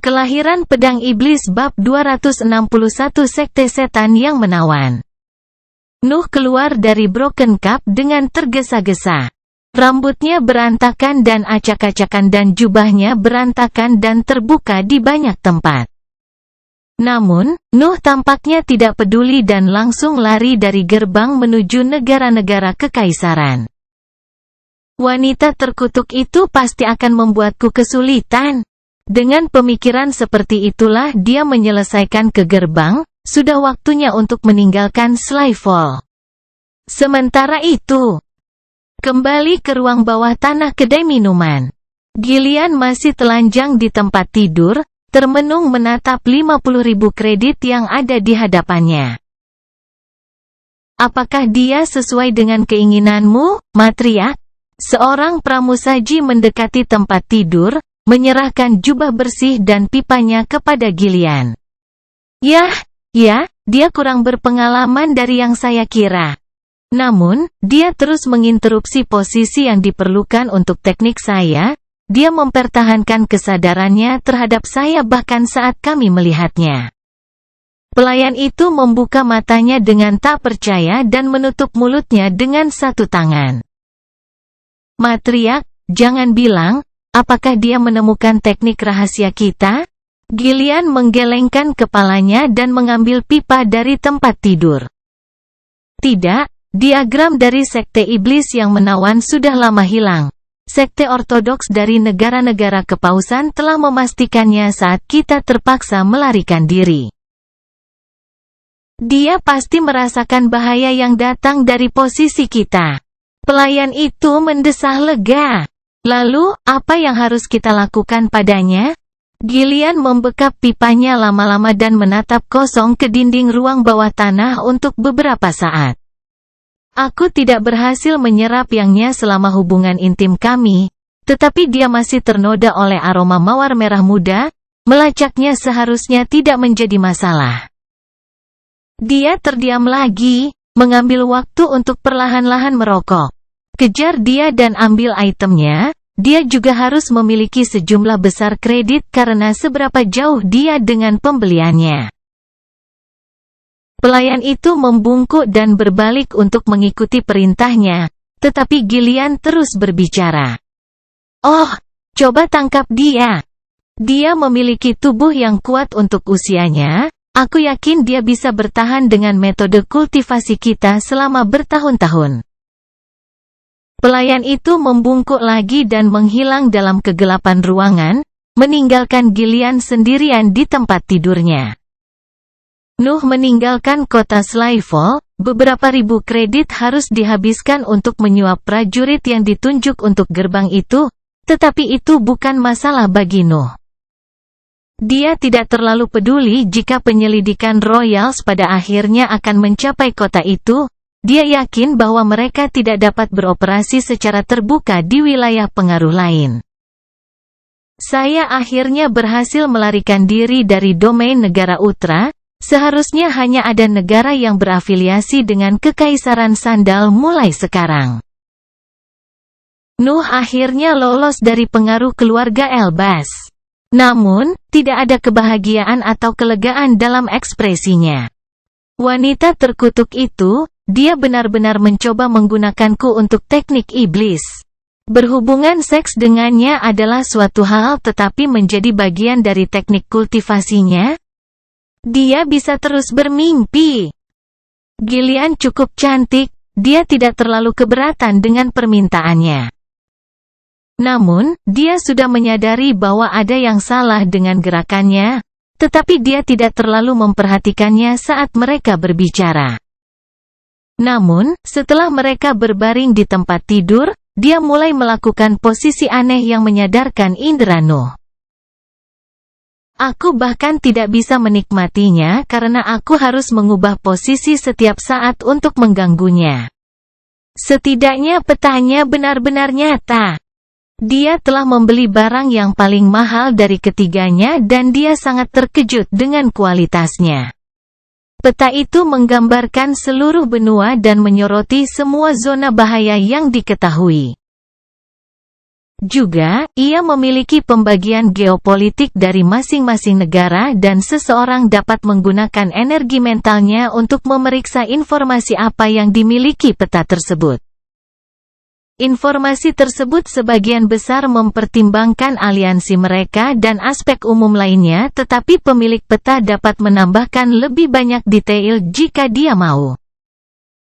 Kelahiran Pedang Iblis bab 261 Sekte Setan yang Menawan. Nuh keluar dari Broken Cup dengan tergesa-gesa. Rambutnya berantakan dan acak-acakan dan jubahnya berantakan dan terbuka di banyak tempat. Namun, Nuh tampaknya tidak peduli dan langsung lari dari gerbang menuju negara-negara kekaisaran. Wanita terkutuk itu pasti akan membuatku kesulitan. Dengan pemikiran seperti itulah dia menyelesaikan ke gerbang, sudah waktunya untuk meninggalkan Skyfall. Sementara itu, kembali ke ruang bawah tanah kedai minuman. Gillian masih telanjang di tempat tidur, termenung menatap 50.000 kredit yang ada di hadapannya. Apakah dia sesuai dengan keinginanmu, Matriarch? Seorang pramusaji mendekati tempat tidur, menyerahkan jubah bersih dan pipanya kepada Gillian. Ya, dia kurang berpengalaman dari yang saya kira. Namun, dia terus menginterupsi posisi yang diperlukan untuk teknik saya. Dia mempertahankan kesadarannya terhadap saya bahkan saat kami melihatnya. Pelayan itu membuka matanya dengan tak percaya dan menutup mulutnya dengan satu tangan. Matriarch, jangan bilang, apakah dia menemukan teknik rahasia kita? Gillian menggelengkan kepalanya dan mengambil pipa dari tempat tidur. Tidak, diagram dari Sekte Iblis yang Menawan sudah lama hilang. Sekte Ortodoks dari negara-negara kepausan telah memastikannya saat kita terpaksa melarikan diri. Dia pasti merasakan bahaya yang datang dari posisi kita. Pelayan itu mendesah lega. Lalu, apa yang harus kita lakukan padanya? Gillian membekap pipanya lama-lama dan menatap kosong ke dinding ruang bawah tanah untuk beberapa saat. Aku tidak berhasil menyerap yangnya selama hubungan intim kami, tetapi dia masih ternoda oleh aroma mawar merah muda, melacaknya seharusnya tidak menjadi masalah. Dia terdiam lagi, mengambil waktu untuk perlahan-lahan merokok. Kejar dia dan ambil itemnya. Dia juga harus memiliki sejumlah besar kredit karena seberapa jauh dia dengan pembeliannya. Pelayan itu membungkuk dan berbalik untuk mengikuti perintahnya, tetapi Gillian terus berbicara. Oh, coba tangkap dia. Dia memiliki tubuh yang kuat untuk usianya. Aku yakin dia bisa bertahan dengan metode kultivasi kita selama bertahun-tahun. Pelayan itu membungkuk lagi dan menghilang dalam kegelapan ruangan, meninggalkan Gillian sendirian di tempat tidurnya. Nuh meninggalkan kota Skyfall, beberapa ribu kredit harus dihabiskan untuk menyuap prajurit yang ditunjuk untuk gerbang itu, tetapi itu bukan masalah bagi Nuh. Dia tidak terlalu peduli jika penyelidikan Royals pada akhirnya akan mencapai kota itu. Dia yakin bahwa mereka tidak dapat beroperasi secara terbuka di wilayah pengaruh lain. Saya akhirnya berhasil melarikan diri dari domain negara Utra. Seharusnya hanya ada negara yang berafiliasi dengan Kekaisaran Sandal mulai sekarang. Nuh akhirnya lolos dari pengaruh keluarga Elbas. Namun, tidak ada kebahagiaan atau kelegaan dalam ekspresinya. Wanita terkutuk itu, dia benar-benar mencoba menggunakanku untuk teknik iblis. Berhubungan seks dengannya adalah suatu hal tetapi menjadi bagian dari teknik kultivasinya. Dia bisa terus bermimpi. Gillian cukup cantik, dia tidak terlalu keberatan dengan permintaannya. Namun, dia sudah menyadari bahwa ada yang salah dengan gerakannya, tetapi dia tidak terlalu memperhatikannya saat mereka berbicara. Namun, setelah mereka berbaring di tempat tidur, dia mulai melakukan posisi aneh yang menyadarkan indera Nuh. Aku bahkan tidak bisa menikmatinya karena aku harus mengubah posisi setiap saat untuk mengganggunya. Setidaknya petanya benar-benar nyata. Dia telah membeli barang yang paling mahal dari ketiganya dan dia sangat terkejut dengan kualitasnya. Peta itu menggambarkan seluruh benua dan menyoroti semua zona bahaya yang diketahui. Juga, ia memiliki pembagian geopolitik dari masing-masing negara dan seseorang dapat menggunakan energi mentalnya untuk memeriksa informasi apa yang dimiliki peta tersebut. Informasi tersebut sebagian besar mempertimbangkan aliansi mereka dan aspek umum lainnya, tetapi pemilik peta dapat menambahkan lebih banyak detail jika dia mau.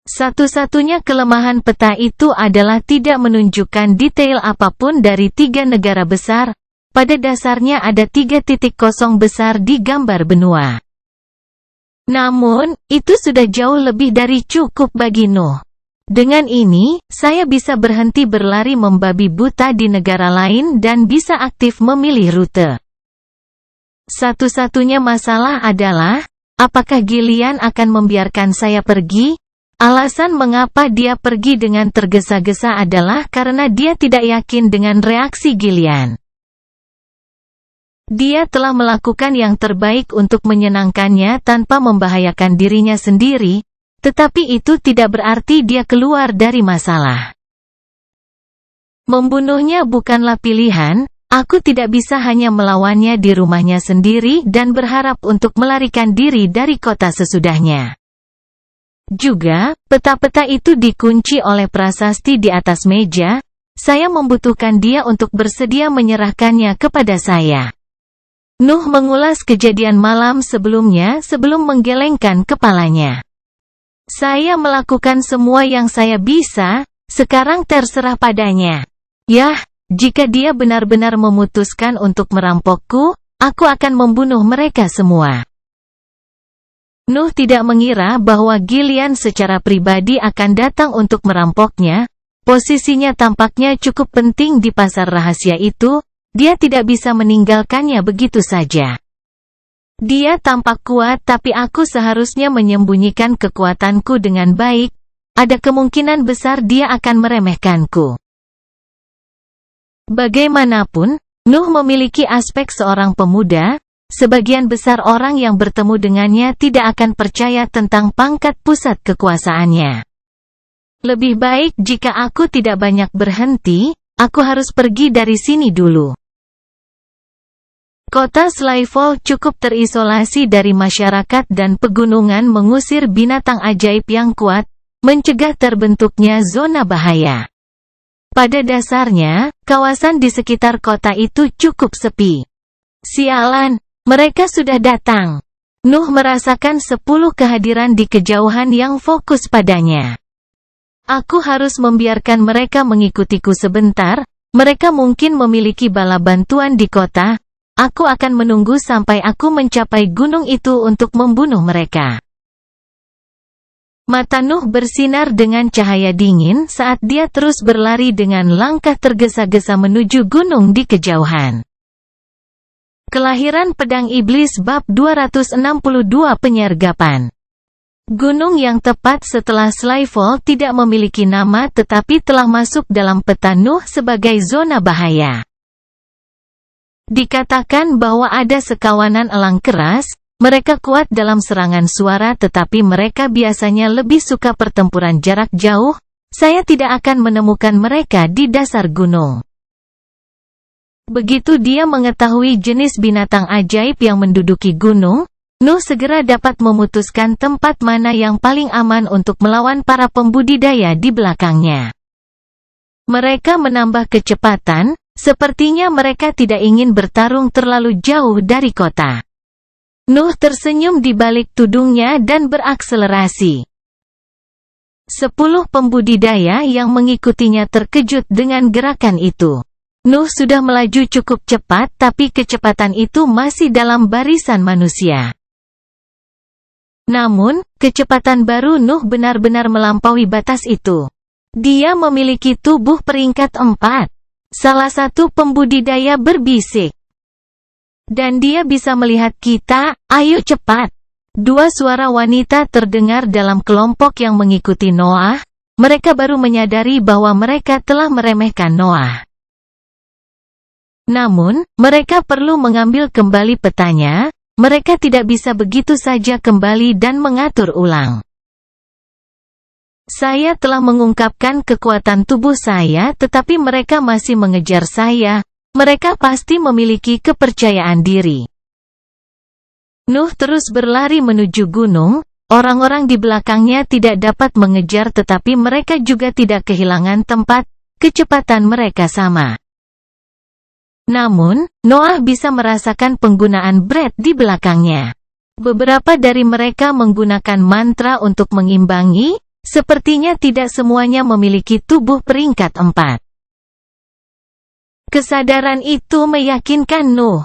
Satu-satunya kelemahan peta itu adalah tidak menunjukkan detail apapun dari 3 negara besar. Pada dasarnya ada 3 titik kosong besar di gambar benua. Namun, itu sudah jauh lebih dari cukup bagi Nuh. Dengan ini, saya bisa berhenti berlari membabi buta di negara lain dan bisa aktif memilih rute. Satu-satunya masalah adalah, apakah Gillian akan membiarkan saya pergi? Alasan mengapa dia pergi dengan tergesa-gesa adalah karena dia tidak yakin dengan reaksi Gillian. Dia telah melakukan yang terbaik untuk menyenangkannya tanpa membahayakan dirinya sendiri, tetapi itu tidak berarti dia keluar dari masalah. Membunuhnya bukanlah pilihan, aku tidak bisa hanya melawannya di rumahnya sendiri dan berharap untuk melarikan diri dari kota sesudahnya. Juga, peta-peta itu dikunci oleh prasasti di atas meja. Saya membutuhkan dia untuk bersedia menyerahkannya kepada saya. Nuh mengulas kejadian malam sebelumnya sebelum menggelengkan kepalanya. Saya melakukan semua yang saya bisa, sekarang terserah padanya. Yah, jika dia benar-benar memutuskan untuk merampokku, aku akan membunuh mereka semua. Nuh tidak mengira bahwa Gillian secara pribadi akan datang untuk merampoknya. Posisinya tampaknya cukup penting di pasar rahasia itu, dia tidak bisa meninggalkannya begitu saja. Dia tampak kuat tapi aku seharusnya menyembunyikan kekuatanku dengan baik, ada kemungkinan besar dia akan meremehkanku. Bagaimanapun, Nuh memiliki aspek seorang pemuda. Sebagian besar orang yang bertemu dengannya tidak akan percaya tentang pangkat pusat kekuasaannya. Lebih baik jika aku tidak banyak berhenti, aku harus pergi dari sini dulu. Kota Slyfall cukup terisolasi dari masyarakat dan pegunungan mengusir binatang ajaib yang kuat, mencegah terbentuknya zona bahaya. Pada dasarnya, kawasan di sekitar kota itu cukup sepi. Sialan! Mereka sudah datang. Nuh merasakan 10 kehadiran di kejauhan yang fokus padanya. Aku harus membiarkan mereka mengikutiku sebentar, mereka mungkin memiliki bala bantuan di kota, aku akan menunggu sampai aku mencapai gunung itu untuk membunuh mereka. Mata Nuh bersinar dengan cahaya dingin saat dia terus berlari dengan langkah tergesa-gesa menuju gunung di kejauhan. Kelahiran Pedang Iblis bab 262 Penyergapan. Gunung yang tepat setelah Slyfall tidak memiliki nama tetapi telah masuk dalam peta Nuh sebagai zona bahaya. Dikatakan bahwa ada sekawanan elang keras, mereka kuat dalam serangan suara tetapi mereka biasanya lebih suka pertempuran jarak jauh. Saya tidak akan menemukan mereka di dasar gunung. Begitu dia mengetahui jenis binatang ajaib yang menduduki gunung, Nuh segera dapat memutuskan tempat mana yang paling aman untuk melawan para pembudidaya di belakangnya. Mereka menambah kecepatan, sepertinya mereka tidak ingin bertarung terlalu jauh dari kota. Nuh tersenyum di balik tudungnya dan berakselerasi. 10 pembudidaya yang mengikutinya terkejut dengan gerakan itu. Nuh sudah melaju cukup cepat tapi kecepatan itu masih dalam barisan manusia. Namun, kecepatan baru Nuh benar-benar melampaui batas itu. Dia memiliki tubuh peringkat 4. Salah satu pembudidaya berbisik. Dan dia bisa melihat kita, ayo cepat. 2 suara wanita terdengar dalam kelompok yang mengikuti Noah. Mereka baru menyadari bahwa mereka telah meremehkan Noah. Namun, mereka perlu mengambil kembali petanya, mereka tidak bisa begitu saja kembali dan mengatur ulang. Saya telah mengungkapkan kekuatan tubuh saya tetapi mereka masih mengejar saya. Mereka pasti memiliki kepercayaan diri. Nuh terus berlari menuju gunung. Orang-orang di belakangnya tidak dapat mengejar tetapi mereka juga tidak kehilangan tempat. Kecepatan mereka sama. Namun, Noah bisa merasakan penggunaan Brett di belakangnya. Beberapa dari mereka menggunakan mantra untuk mengimbangi. Sepertinya tidak semuanya memiliki tubuh peringkat 4. Kesadaran itu meyakinkan Nuh.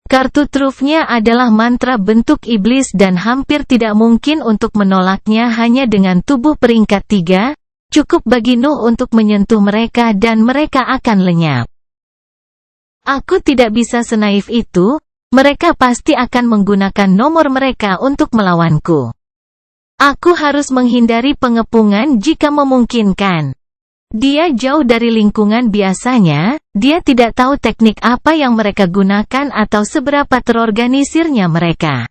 Kartu trufnya adalah mantra bentuk iblis dan hampir tidak mungkin untuk menolaknya hanya dengan tubuh peringkat 3, cukup bagi Nuh untuk menyentuh mereka dan mereka akan lenyap. Aku tidak bisa senaif itu, mereka pasti akan menggunakan nomor mereka untuk melawanku. Aku harus menghindari pengepungan jika memungkinkan. Dia jauh dari lingkungan biasanya, dia tidak tahu teknik apa yang mereka gunakan atau seberapa terorganisirnya mereka.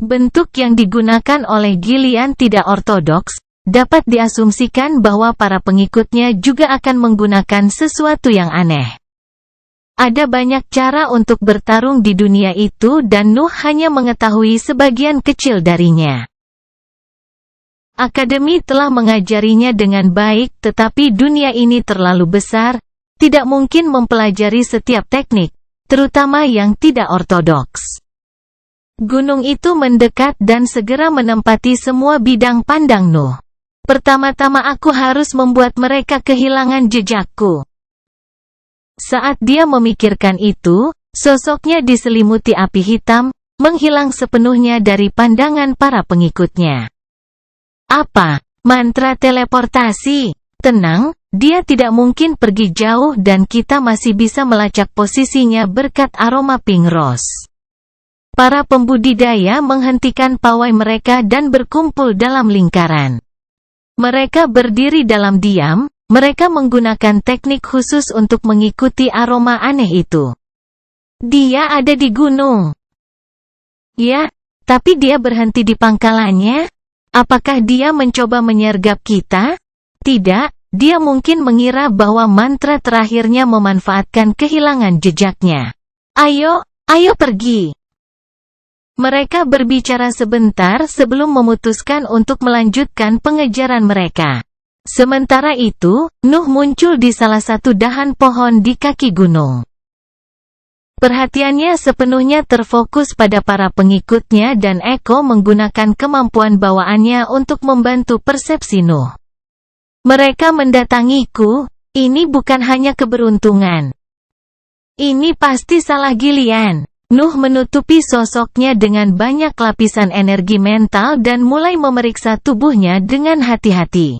Bentuk yang digunakan oleh Gillian tidak ortodoks, dapat diasumsikan bahwa para pengikutnya juga akan menggunakan sesuatu yang aneh. Ada banyak cara untuk bertarung di dunia itu dan Nuh hanya mengetahui sebagian kecil darinya. Akademi telah mengajarinya dengan baik tetapi dunia ini terlalu besar, tidak mungkin mempelajari setiap teknik, terutama yang tidak ortodoks. Gunung itu mendekat dan segera menempati semua bidang pandang Nuh. Pertama-tama aku harus membuat mereka kehilangan jejakku. Saat dia memikirkan itu, sosoknya diselimuti api hitam, menghilang sepenuhnya dari pandangan para pengikutnya. Apa? Mantra teleportasi? Tenang, dia tidak mungkin pergi jauh dan kita masih bisa melacak posisinya berkat aroma pink rose. Para pembudidaya menghentikan pawai mereka dan berkumpul dalam lingkaran. Mereka berdiri dalam diam, mereka menggunakan teknik khusus untuk mengikuti aroma aneh itu. Dia ada di gunung. Ya, tapi dia berhenti di pangkalannya. Apakah dia mencoba menyergap kita? Tidak, dia mungkin mengira bahwa mantra terakhirnya memanfaatkan kehilangan jejaknya. Ayo pergi. Mereka berbicara sebentar sebelum memutuskan untuk melanjutkan pengejaran mereka. Sementara itu, Nuh muncul di salah satu dahan pohon di kaki gunung. Perhatiannya sepenuhnya terfokus pada para pengikutnya dan Eko menggunakan kemampuan bawaannya untuk membantu persepsi Nuh. Mereka mendatangiku, ini bukan hanya keberuntungan. Ini pasti salah Gillian. Nuh menutupi sosoknya dengan banyak lapisan energi mental dan mulai memeriksa tubuhnya dengan hati-hati.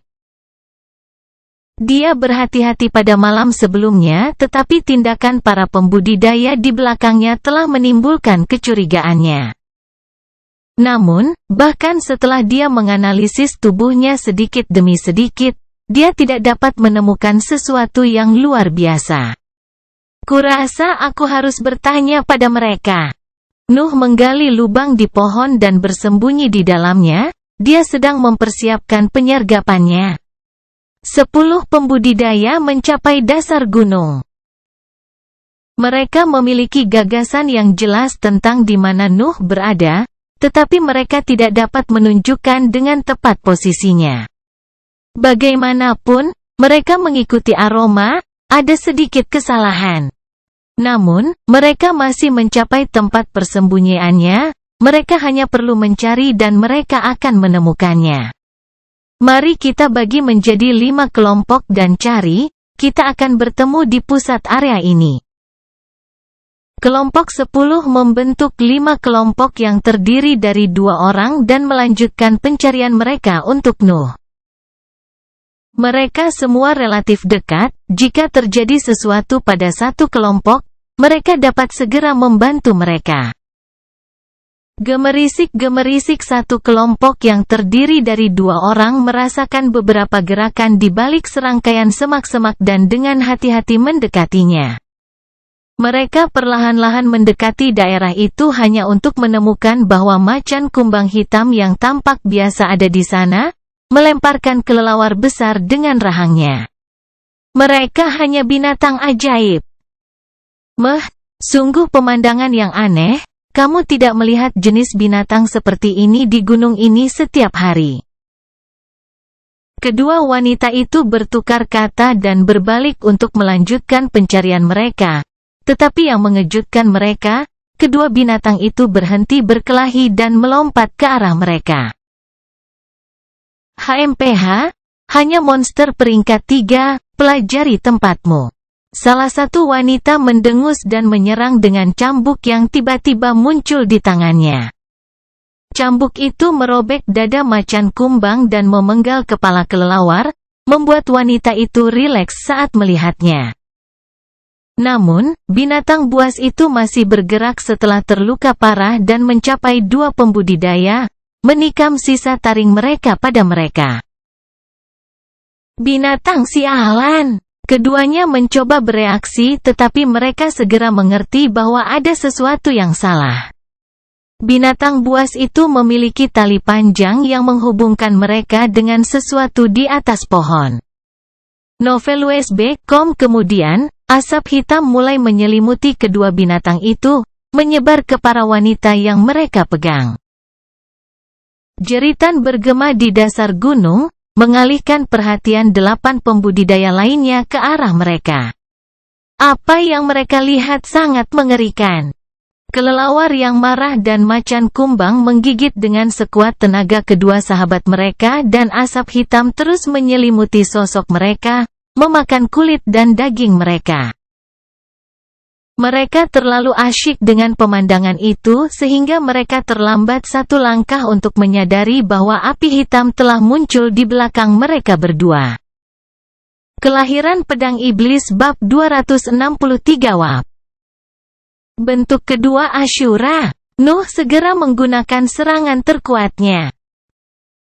Dia berhati-hati pada malam sebelumnya tetapi tindakan para pembudidaya di belakangnya telah menimbulkan kecurigaannya. Namun, bahkan setelah dia menganalisis tubuhnya sedikit demi sedikit, dia tidak dapat menemukan sesuatu yang luar biasa. Kurasa aku harus bertanya pada mereka. Nuh menggali lubang di pohon dan bersembunyi di dalamnya, dia sedang mempersiapkan penyergapannya. 10 pembudidaya mencapai dasar gunung. Mereka memiliki gagasan yang jelas tentang di mana Nuh berada, tetapi mereka tidak dapat menunjukkan dengan tepat posisinya. Bagaimanapun, mereka mengikuti aroma, ada sedikit kesalahan. Namun, mereka masih mencapai tempat persembunyiannya, mereka hanya perlu mencari dan mereka akan menemukannya. Mari kita bagi menjadi 5 kelompok dan cari, kita akan bertemu di pusat area ini. Kelompok 10 membentuk 5 kelompok yang terdiri dari 2 orang dan melanjutkan pencarian mereka untuk Nuh. Mereka semua relatif dekat, jika terjadi sesuatu pada satu kelompok, mereka dapat segera membantu mereka. Gemerisik-gemerisik satu kelompok yang terdiri dari 2 orang merasakan beberapa gerakan di balik serangkaian semak-semak dan dengan hati-hati mendekatinya. Mereka perlahan-lahan mendekati daerah itu hanya untuk menemukan bahwa macan kumbang hitam yang tampak biasa ada di sana, melemparkan kelelawar besar dengan rahangnya. Mereka hanya binatang ajaib. Sungguh pemandangan yang aneh. Kamu tidak melihat jenis binatang seperti ini di gunung ini setiap hari. Kedua wanita itu bertukar kata dan berbalik untuk melanjutkan pencarian mereka. Tetapi yang mengejutkan mereka, kedua binatang itu berhenti berkelahi dan melompat ke arah mereka. HMPH, hanya monster peringkat 3, pelajari tempatmu. Salah satu wanita mendengus dan menyerang dengan cambuk yang tiba-tiba muncul di tangannya. Cambuk itu merobek dada macan kumbang dan memenggal kepala kelelawar, membuat wanita itu rileks saat melihatnya. Namun, binatang buas itu masih bergerak setelah terluka parah dan mencapai dua pembudidaya, menikam sisa taring mereka pada mereka. Binatang sialan! Keduanya mencoba bereaksi tetapi mereka segera mengerti bahwa ada sesuatu yang salah. Binatang buas itu memiliki tali panjang yang menghubungkan mereka dengan sesuatu di atas pohon. Novel USB.com. Kemudian, asap hitam mulai menyelimuti kedua binatang itu, menyebar ke para wanita yang mereka pegang. Jeritan bergema di dasar gunung, mengalihkan perhatian 8 pembudidaya lainnya ke arah mereka. Apa yang mereka lihat sangat mengerikan. Kelelawar yang marah dan macan kumbang menggigit dengan sekuat tenaga kedua sahabat mereka dan asap hitam terus menyelimuti sosok mereka, memakan kulit dan daging mereka. Mereka terlalu asyik dengan pemandangan itu sehingga mereka terlambat satu langkah untuk menyadari bahwa api hitam telah muncul di belakang mereka berdua. Kelahiran Pedang Iblis bab 263 Wab. Bentuk kedua Asyura. Nuh segera menggunakan serangan terkuatnya.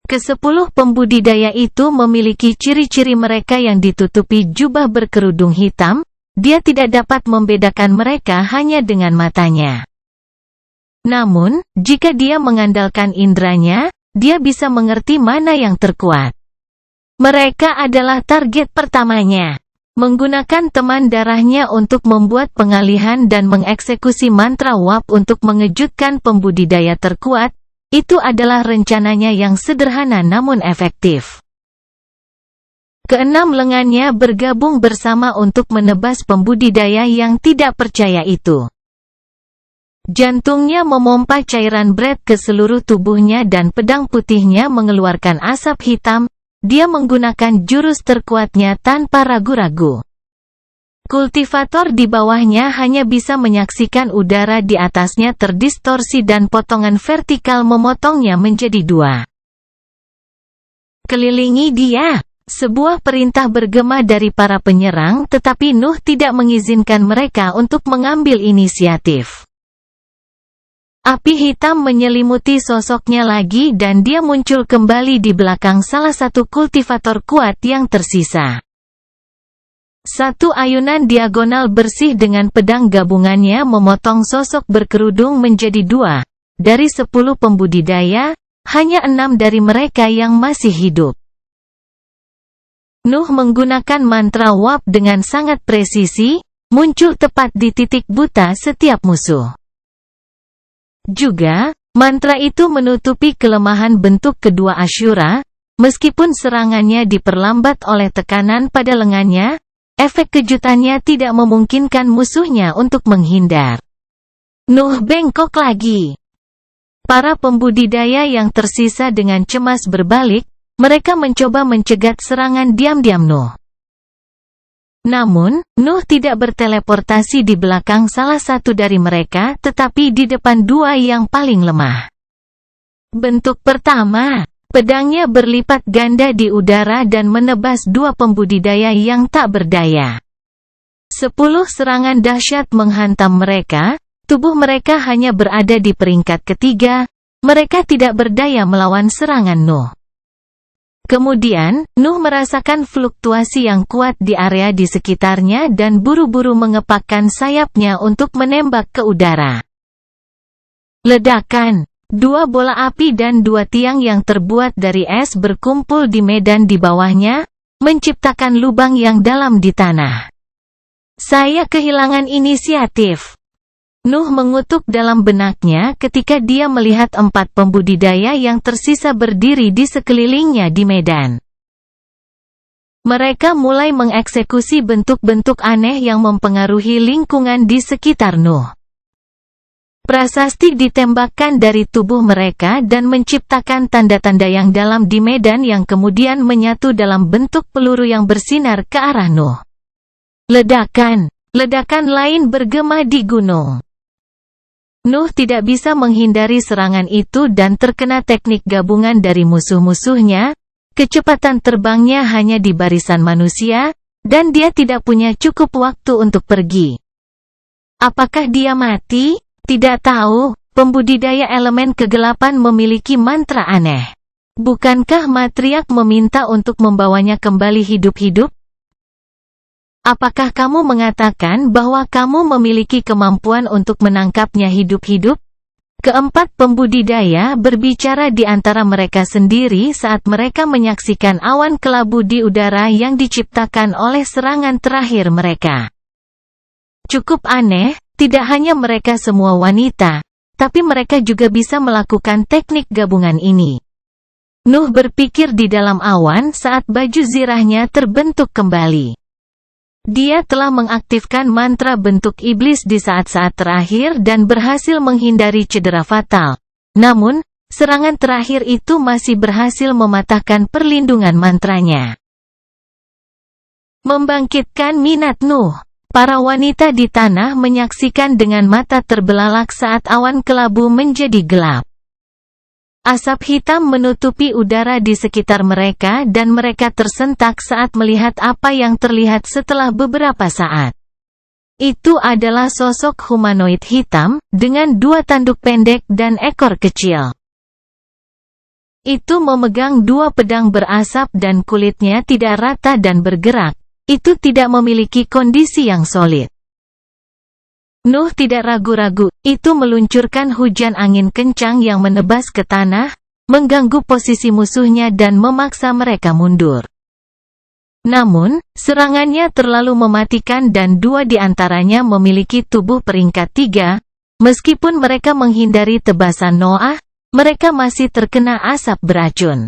Ke-10 pembudidaya itu memiliki ciri-ciri mereka yang ditutupi jubah berkerudung hitam. Dia tidak dapat membedakan mereka hanya dengan matanya. Namun, jika dia mengandalkan indranya, dia bisa mengerti mana yang terkuat. Mereka adalah target pertamanya. Menggunakan teman darahnya untuk membuat pengalihan dan mengeksekusi mantra Wab untuk mengejutkan pembudidaya terkuat, itu adalah rencananya yang sederhana namun efektif. Keenam lengannya bergabung bersama untuk menebas pembudidaya yang tidak percaya itu. Jantungnya memompa cairan Brett ke seluruh tubuhnya dan pedang putihnya mengeluarkan asap hitam. Dia menggunakan jurus terkuatnya tanpa ragu-ragu. Kultivator di bawahnya hanya bisa menyaksikan udara di atasnya terdistorsi dan potongan vertikal memotongnya menjadi dua. Kelilingi dia. Sebuah perintah bergema dari para penyerang tetapi Nuh tidak mengizinkan mereka untuk mengambil inisiatif. Api hitam menyelimuti sosoknya lagi dan dia muncul kembali di belakang salah satu kultivator kuat yang tersisa. Satu ayunan diagonal bersih dengan pedang gabungannya memotong sosok berkerudung menjadi dua. Dari 10 pembudidaya, hanya 6 dari mereka yang masih hidup. Nuh menggunakan mantra Wab dengan sangat presisi, muncul tepat di titik buta setiap musuh. Juga, mantra itu menutupi kelemahan bentuk kedua Asyura, meskipun serangannya diperlambat oleh tekanan pada lengannya, efek kejutannya tidak memungkinkan musuhnya untuk menghindar. Nuh bengkok lagi. Para pembudidaya yang tersisa dengan cemas berbalik, mereka mencoba mencegat serangan diam-diam Nuh. Namun, Nuh tidak berteleportasi di belakang salah satu dari mereka tetapi di depan dua yang paling lemah. Bentuk pertama, pedangnya berlipat ganda di udara dan menebas dua pembudidaya yang tak berdaya. 10 serangan dahsyat menghantam mereka, tubuh mereka hanya berada di peringkat ketiga, mereka tidak berdaya melawan serangan Nuh. Kemudian, Nuh merasakan fluktuasi yang kuat di area di sekitarnya dan buru-buru mengepakkan sayapnya untuk menembak ke udara. Ledakan! Dua bola api dan dua tiang yang terbuat dari es berkumpul di medan di bawahnya, menciptakan lubang yang dalam di tanah. Saya kehilangan inisiatif. Nuh mengutuk dalam benaknya ketika dia melihat 4 pembudidaya yang tersisa berdiri di sekelilingnya di medan. Mereka mulai mengeksekusi bentuk-bentuk aneh yang mempengaruhi lingkungan di sekitar Nuh. Prasasti ditembakkan dari tubuh mereka dan menciptakan tanda-tanda yang dalam di medan yang kemudian menyatu dalam bentuk peluru yang bersinar ke arah Nuh. Ledakan! Ledakan lain bergema di gunung. Nuh tidak bisa menghindari serangan itu dan terkena teknik gabungan dari musuh-musuhnya. Kecepatan terbangnya hanya di barisan manusia, dan dia tidak punya cukup waktu untuk pergi. Apakah dia mati? Tidak tahu. Pembudidaya elemen kegelapan memiliki mantra aneh. Bukankah Matriark meminta untuk membawanya kembali hidup-hidup? Apakah kamu mengatakan bahwa kamu memiliki kemampuan untuk menangkapnya hidup-hidup? Keempat pembudidaya berbicara di antara mereka sendiri saat mereka menyaksikan awan kelabu di udara yang diciptakan oleh serangan terakhir mereka. Cukup aneh, tidak hanya mereka semua wanita, tapi mereka juga bisa melakukan teknik gabungan ini. Nuh berpikir di dalam awan saat baju zirahnya terbentuk kembali. Dia telah mengaktifkan mantra bentuk iblis di saat-saat terakhir dan berhasil menghindari cedera fatal. Namun, serangan terakhir itu masih berhasil mematahkan perlindungan mantranya. Membangkitkan minat Nuh. Para wanita di tanah menyaksikan dengan mata terbelalak saat awan kelabu menjadi gelap. Asap hitam menutupi udara di sekitar mereka dan mereka tersentak saat melihat apa yang terlihat setelah beberapa saat. Itu adalah sosok humanoid hitam, dengan 2 tanduk pendek dan ekor kecil. Itu memegang 2 pedang berasap dan kulitnya tidak rata dan bergerak. Itu tidak memiliki kondisi yang solid. Nuh tidak ragu-ragu, itu meluncurkan hujan angin kencang yang menebas ke tanah, mengganggu posisi musuhnya dan memaksa mereka mundur. Namun, serangannya terlalu mematikan dan 2 di antaranya memiliki tubuh peringkat 3. Meskipun mereka menghindari tebasan Noah, mereka masih terkena asap beracun.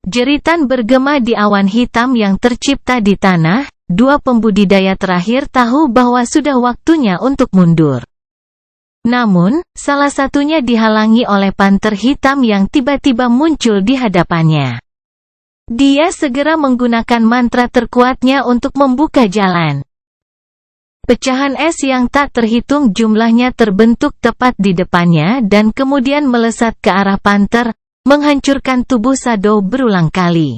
Jeritan bergema di awan hitam yang tercipta di tanah. 2 pembudidaya terakhir tahu bahwa sudah waktunya untuk mundur. Namun, salah satunya dihalangi oleh panter hitam yang tiba-tiba muncul di hadapannya. Dia segera menggunakan mantra terkuatnya untuk membuka jalan. Pecahan es yang tak terhitung jumlahnya terbentuk tepat di depannya dan kemudian melesat ke arah panter, menghancurkan tubuh Shadow berulang kali.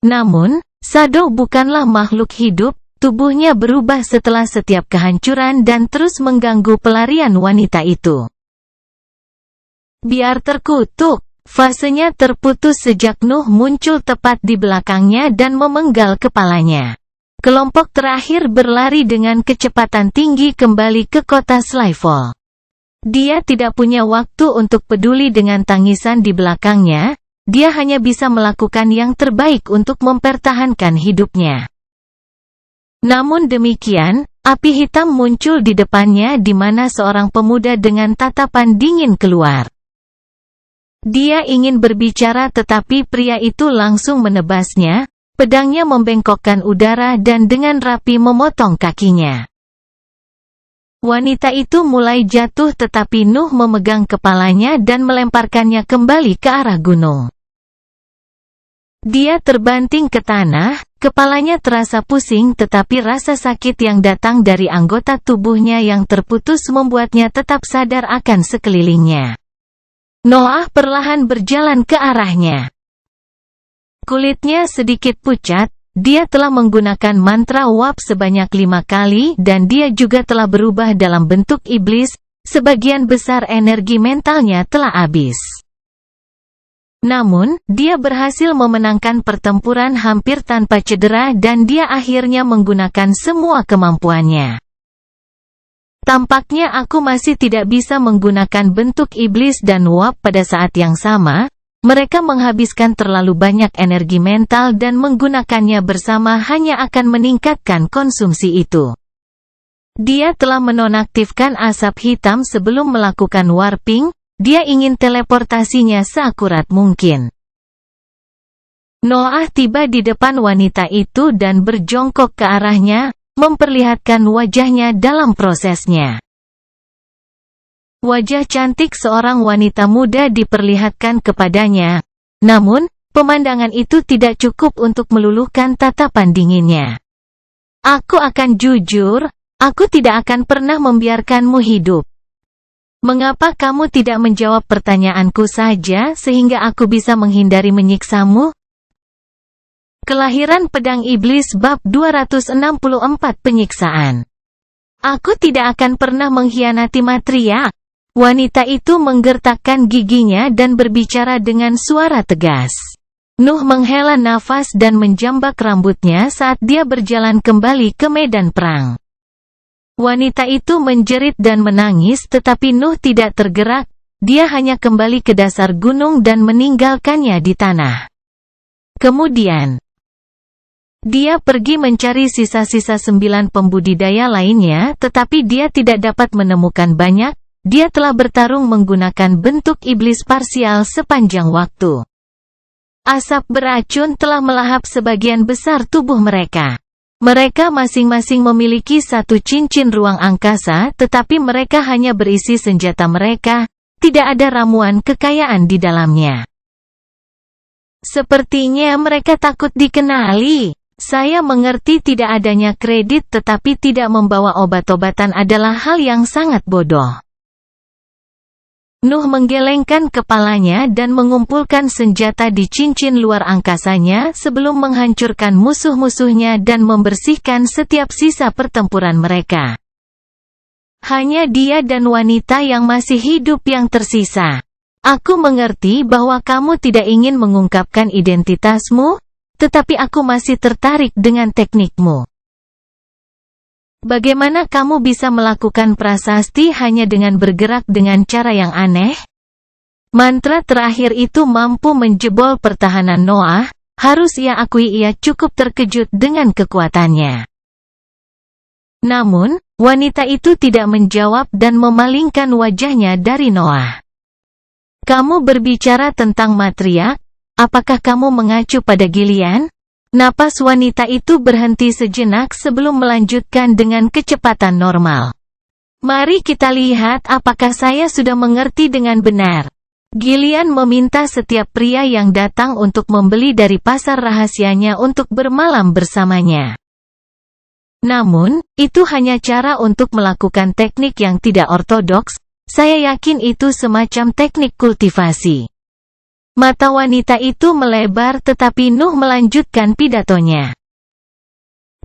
Namun, Shadow bukanlah makhluk hidup, tubuhnya berubah setelah setiap kehancuran dan terus mengganggu pelarian wanita itu. Biar terkutuk, fasenya terputus sejak Nuh muncul tepat di belakangnya dan memenggal kepalanya. Kelompok terakhir berlari dengan kecepatan tinggi kembali ke kota Slyfall. Dia tidak punya waktu untuk peduli dengan tangisan di belakangnya. Dia hanya bisa melakukan yang terbaik untuk mempertahankan hidupnya. Namun demikian, api hitam muncul di depannya di mana seorang pemuda dengan tatapan dingin keluar. Dia ingin berbicara tetapi pria itu langsung menebasnya, pedangnya membengkokkan udara dan dengan rapi memotong kakinya. Wanita itu mulai jatuh tetapi Nuh memegang kepalanya dan melemparkannya kembali ke arah gunung. Dia terbanting ke tanah, kepalanya terasa pusing tetapi rasa sakit yang datang dari anggota tubuhnya yang terputus membuatnya tetap sadar akan sekelilingnya. Noah perlahan berjalan ke arahnya. Kulitnya sedikit pucat, dia telah menggunakan mantra Wap sebanyak 5 kali dan dia juga telah berubah dalam bentuk iblis, sebagian besar energi mentalnya telah habis. Namun, dia berhasil memenangkan pertempuran hampir tanpa cedera dan dia akhirnya menggunakan semua kemampuannya. Tampaknya aku masih tidak bisa menggunakan bentuk iblis dan uap pada saat yang sama. Mereka menghabiskan terlalu banyak energi mental dan menggunakannya bersama hanya akan meningkatkan konsumsi itu. Dia telah menonaktifkan asap hitam sebelum melakukan warping. Dia ingin teleportasinya seakurat mungkin. Noah tiba di depan wanita itu dan berjongkok ke arahnya, memperlihatkan wajahnya dalam prosesnya. Wajah cantik seorang wanita muda diperlihatkan kepadanya. Namun, pemandangan itu tidak cukup untuk meluluhkan tatapan dinginnya. Aku akan jujur. Aku tidak akan pernah membiarkanmu hidup. Mengapa kamu tidak menjawab pertanyaanku saja sehingga aku bisa menghindari menyiksamu? Kelahiran Pedang Iblis bab 264 Penyiksaan. Aku tidak akan pernah mengkhianati Matria. Wanita itu menggertakkan giginya dan berbicara dengan suara tegas. Nuh menghela nafas dan menjambak rambutnya saat dia berjalan kembali ke medan perang. Wanita itu menjerit dan menangis tetapi Nuh tidak tergerak, dia hanya kembali ke dasar gunung dan meninggalkannya di tanah. Kemudian, dia pergi mencari sisa-sisa 9 pembudidaya lainnya tetapi dia tidak dapat menemukan banyak, dia telah bertarung menggunakan bentuk iblis parsial sepanjang waktu. Asap beracun telah melahap sebagian besar tubuh mereka. Mereka masing-masing memiliki satu cincin ruang angkasa tetapi mereka hanya berisi senjata mereka, tidak ada ramuan kekayaan di dalamnya. Sepertinya mereka takut dikenali. Saya mengerti tidak adanya kredit tetapi tidak membawa obat-obatan adalah hal yang sangat bodoh. Nuh menggelengkan kepalanya dan mengumpulkan senjata di cincin luar angkasanya sebelum menghancurkan musuh-musuhnya dan membersihkan setiap sisa pertempuran mereka. Hanya dia dan wanita yang masih hidup yang tersisa. Aku mengerti bahwa kamu tidak ingin mengungkapkan identitasmu, tetapi aku masih tertarik dengan teknikmu. Bagaimana kamu bisa melakukan prasasti hanya dengan bergerak dengan cara yang aneh? Mantra terakhir itu mampu menjebol pertahanan Noah, harus ia akui ia cukup terkejut dengan kekuatannya. Namun, wanita itu tidak menjawab dan memalingkan wajahnya dari Noah. Kamu berbicara tentang Matria, apakah kamu mengacu pada Gillian? Napas wanita itu berhenti sejenak sebelum melanjutkan dengan kecepatan normal. Mari kita lihat apakah saya sudah mengerti dengan benar. Gillian meminta setiap pria yang datang untuk membeli dari pasar rahasianya untuk bermalam bersamanya. Namun, itu hanya cara untuk melakukan teknik yang tidak ortodoks. Saya yakin itu semacam teknik kultivasi. Mata wanita itu melebar tetapi Nuh melanjutkan pidatonya.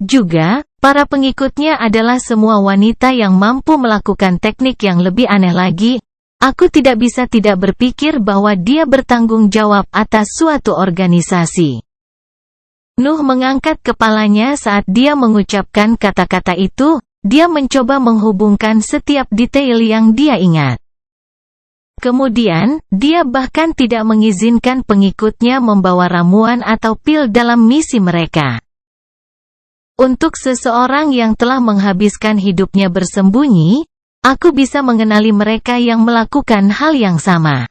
Juga, para pengikutnya adalah semua wanita yang mampu melakukan teknik yang lebih aneh lagi. Aku tidak bisa tidak berpikir bahwa dia bertanggung jawab atas suatu organisasi. Nuh mengangkat kepalanya saat dia mengucapkan kata-kata itu, dia mencoba menghubungkan setiap detail yang dia ingat. Kemudian, dia bahkan tidak mengizinkan pengikutnya membawa ramuan atau pil dalam misi mereka. Untuk seseorang yang telah menghabiskan hidupnya bersembunyi, aku bisa mengenali mereka yang melakukan hal yang sama.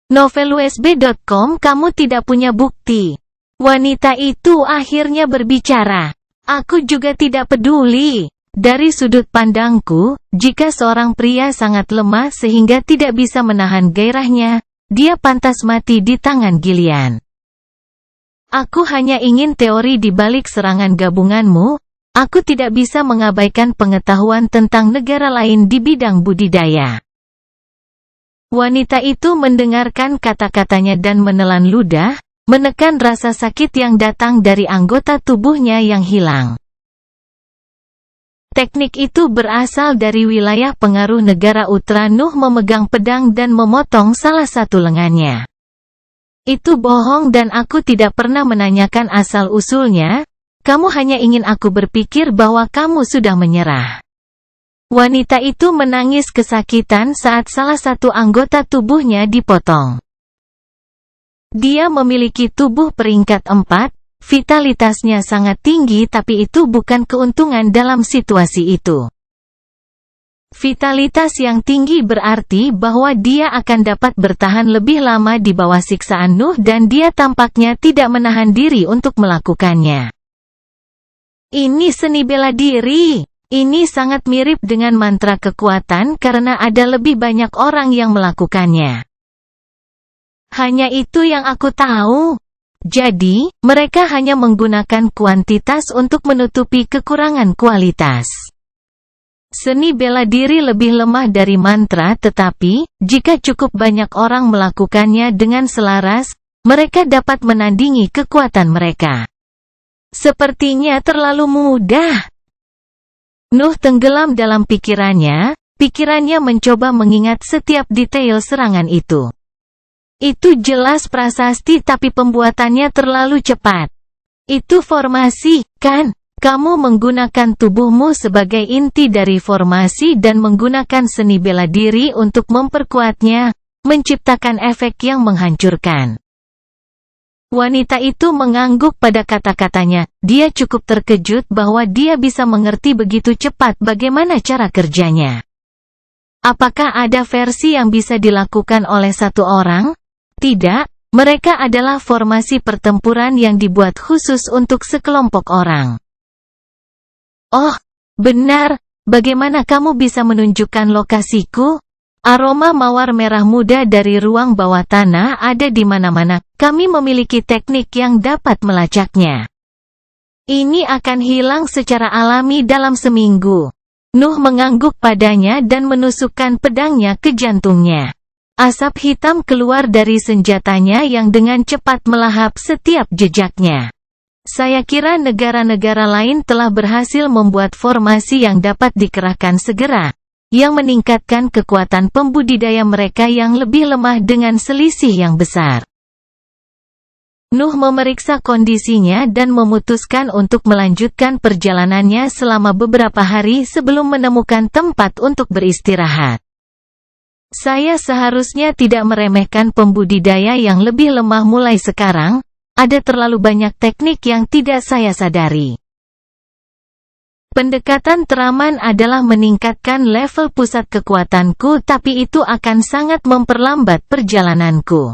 Novelusb.com. Kamu tidak punya bukti. Wanita itu akhirnya berbicara. Aku juga tidak peduli. Dari sudut pandangku, jika seorang pria sangat lemah sehingga tidak bisa menahan gairahnya, dia pantas mati di tangan Gillian. Aku hanya ingin teori di balik serangan gabunganmu. Aku tidak bisa mengabaikan pengetahuan tentang negara lain di bidang budidaya. Wanita itu mendengarkan kata-katanya dan menelan ludah, menekan rasa sakit yang datang dari anggota tubuhnya yang hilang. Teknik itu berasal dari wilayah pengaruh negara Uttara. Nuh memegang pedang dan memotong salah satu lengannya. Itu bohong dan aku tidak pernah menanyakan asal-usulnya. Kamu hanya ingin aku berpikir bahwa kamu sudah menyerah. Wanita itu menangis kesakitan saat salah satu anggota tubuhnya dipotong. Dia memiliki tubuh peringkat 4, vitalitasnya sangat tinggi, tapi itu bukan keuntungan dalam situasi itu. Vitalitas yang tinggi berarti bahwa dia akan dapat bertahan lebih lama di bawah siksaan Nuh dan dia tampaknya tidak menahan diri untuk melakukannya. Ini seni bela diri. Ini sangat mirip dengan mantra kekuatan karena ada lebih banyak orang yang melakukannya. Hanya itu yang aku tahu. Jadi, mereka hanya menggunakan kuantitas untuk menutupi kekurangan kualitas. Seni bela diri lebih lemah dari mantra, tetapi, jika cukup banyak orang melakukannya dengan selaras, mereka dapat menandingi kekuatan mereka. Sepertinya terlalu mudah. Nuh tenggelam dalam pikirannya mencoba mengingat setiap detail serangan itu. Itu jelas prasasti tapi pembuatannya terlalu cepat. Itu formasi, kan? Kamu menggunakan tubuhmu sebagai inti dari formasi dan menggunakan seni bela diri untuk memperkuatnya, menciptakan efek yang menghancurkan. Wanita itu mengangguk pada kata-katanya. Dia cukup terkejut bahwa dia bisa mengerti begitu cepat bagaimana cara kerjanya. Apakah ada versi yang bisa dilakukan oleh satu orang? Tidak, mereka adalah formasi pertempuran yang dibuat khusus untuk sekelompok orang. Oh, benar. Bagaimana kamu bisa menunjukkan lokasiku? Aroma mawar merah muda dari ruang bawah tanah ada di mana-mana. Kami memiliki teknik yang dapat melacaknya. Ini akan hilang secara alami dalam seminggu. Nuh mengangguk padanya dan menusukkan pedangnya ke jantungnya. Asap hitam keluar dari senjatanya yang dengan cepat melahap setiap jejaknya. Saya kira negara-negara lain telah berhasil membuat formasi yang dapat dikerahkan segera, yang meningkatkan kekuatan pembudidaya mereka yang lebih lemah dengan selisih yang besar. Nuh memeriksa kondisinya dan memutuskan untuk melanjutkan perjalanannya selama beberapa hari sebelum menemukan tempat untuk beristirahat. Saya seharusnya tidak meremehkan pembudidaya yang lebih lemah mulai sekarang, ada terlalu banyak teknik yang tidak saya sadari. Pendekatan teraman adalah meningkatkan level pusat kekuatanku, tapi itu akan sangat memperlambat perjalananku.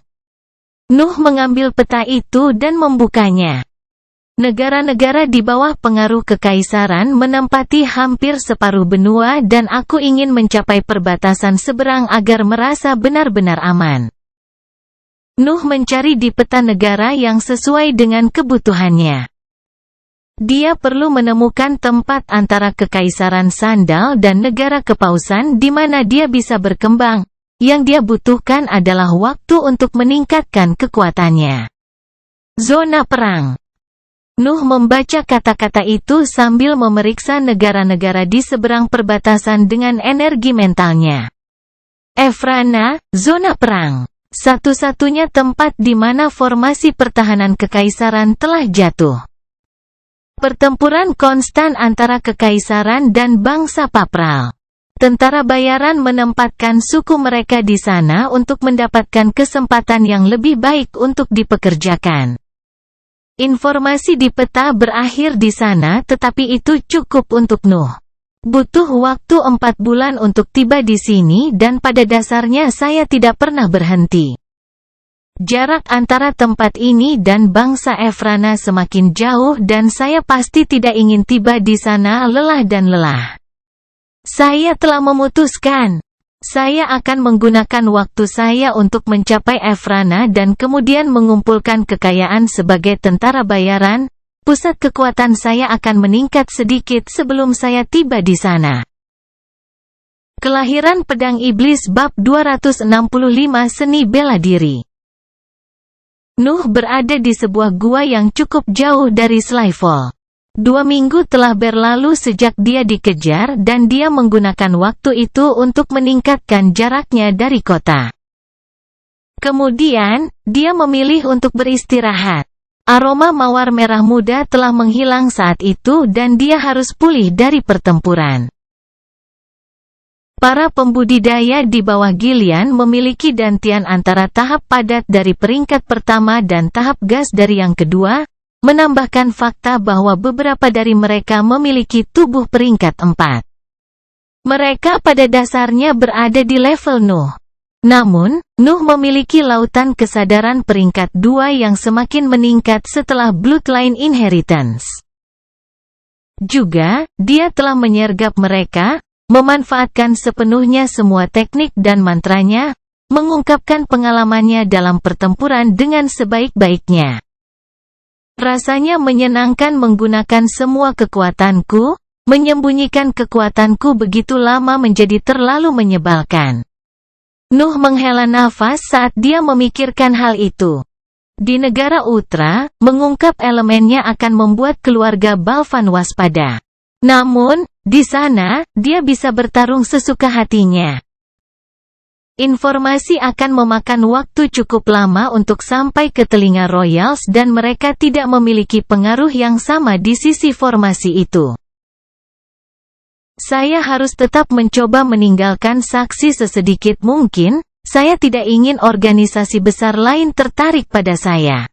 Nuh mengambil peta itu dan membukanya. Negara-negara di bawah pengaruh kekaisaran menempati hampir separuh benua dan aku ingin mencapai perbatasan seberang agar merasa benar-benar aman. Nuh mencari di peta negara yang sesuai dengan kebutuhannya. Dia perlu menemukan tempat antara kekaisaran sandal dan negara kepausan di mana dia bisa berkembang. Yang dia butuhkan adalah waktu untuk meningkatkan kekuatannya. Zona perang. Nuh membaca kata-kata itu sambil memeriksa negara-negara di seberang perbatasan dengan energi mentalnya. Efrana, zona perang. Satu-satunya tempat di mana formasi pertahanan kekaisaran telah jatuh. Pertempuran konstan antara kekaisaran dan bangsa Papral. Tentara bayaran menempatkan suku mereka di sana untuk mendapatkan kesempatan yang lebih baik untuk dipekerjakan. Informasi di peta berakhir di sana, tetapi itu cukup untuk Nuh. Butuh waktu 4 bulan untuk tiba di sini dan pada dasarnya saya tidak pernah berhenti. Jarak antara tempat ini dan bangsa Efrana semakin jauh dan saya pasti tidak ingin tiba di sana lelah dan lelah. Saya telah memutuskan. Saya akan menggunakan waktu saya untuk mencapai Efrana dan kemudian mengumpulkan kekayaan sebagai tentara bayaran. Pusat kekuatan saya akan meningkat sedikit sebelum saya tiba di sana. Kelahiran Pedang Iblis bab 265 Seni Bela Diri. Nuh berada di sebuah gua yang cukup jauh dari Slyfall. 2 minggu telah berlalu sejak dia dikejar dan dia menggunakan waktu itu untuk meningkatkan jaraknya dari kota. Kemudian, dia memilih untuk beristirahat. Aroma mawar merah muda telah menghilang saat itu dan dia harus pulih dari pertempuran. Para pembudidaya di bawah Gillian memiliki dantian antara tahap padat dari peringkat pertama dan tahap gas dari yang kedua, menambahkan fakta bahwa beberapa dari mereka memiliki tubuh peringkat 4. Mereka pada dasarnya berada di level Nuh. Namun, Nuh memiliki lautan kesadaran peringkat 2 yang semakin meningkat setelah Bloodline Inheritance. Juga, dia telah menyergap mereka, memanfaatkan sepenuhnya semua teknik dan mantranya, mengungkapkan pengalamannya dalam pertempuran dengan sebaik-baiknya. Rasanya menyenangkan menggunakan semua kekuatanku, menyembunyikan kekuatanku begitu lama menjadi terlalu menyebalkan. Nuh menghela nafas saat dia memikirkan hal itu. Di negara Utra, mengungkap elemennya akan membuat keluarga Balvan waspada. Namun, di sana, dia bisa bertarung sesuka hatinya. Informasi akan memakan waktu cukup lama untuk sampai ke telinga Royals dan mereka tidak memiliki pengaruh yang sama di sisi formasi itu. Saya harus tetap mencoba meninggalkan saksi sesedikit mungkin, saya tidak ingin organisasi besar lain tertarik pada saya.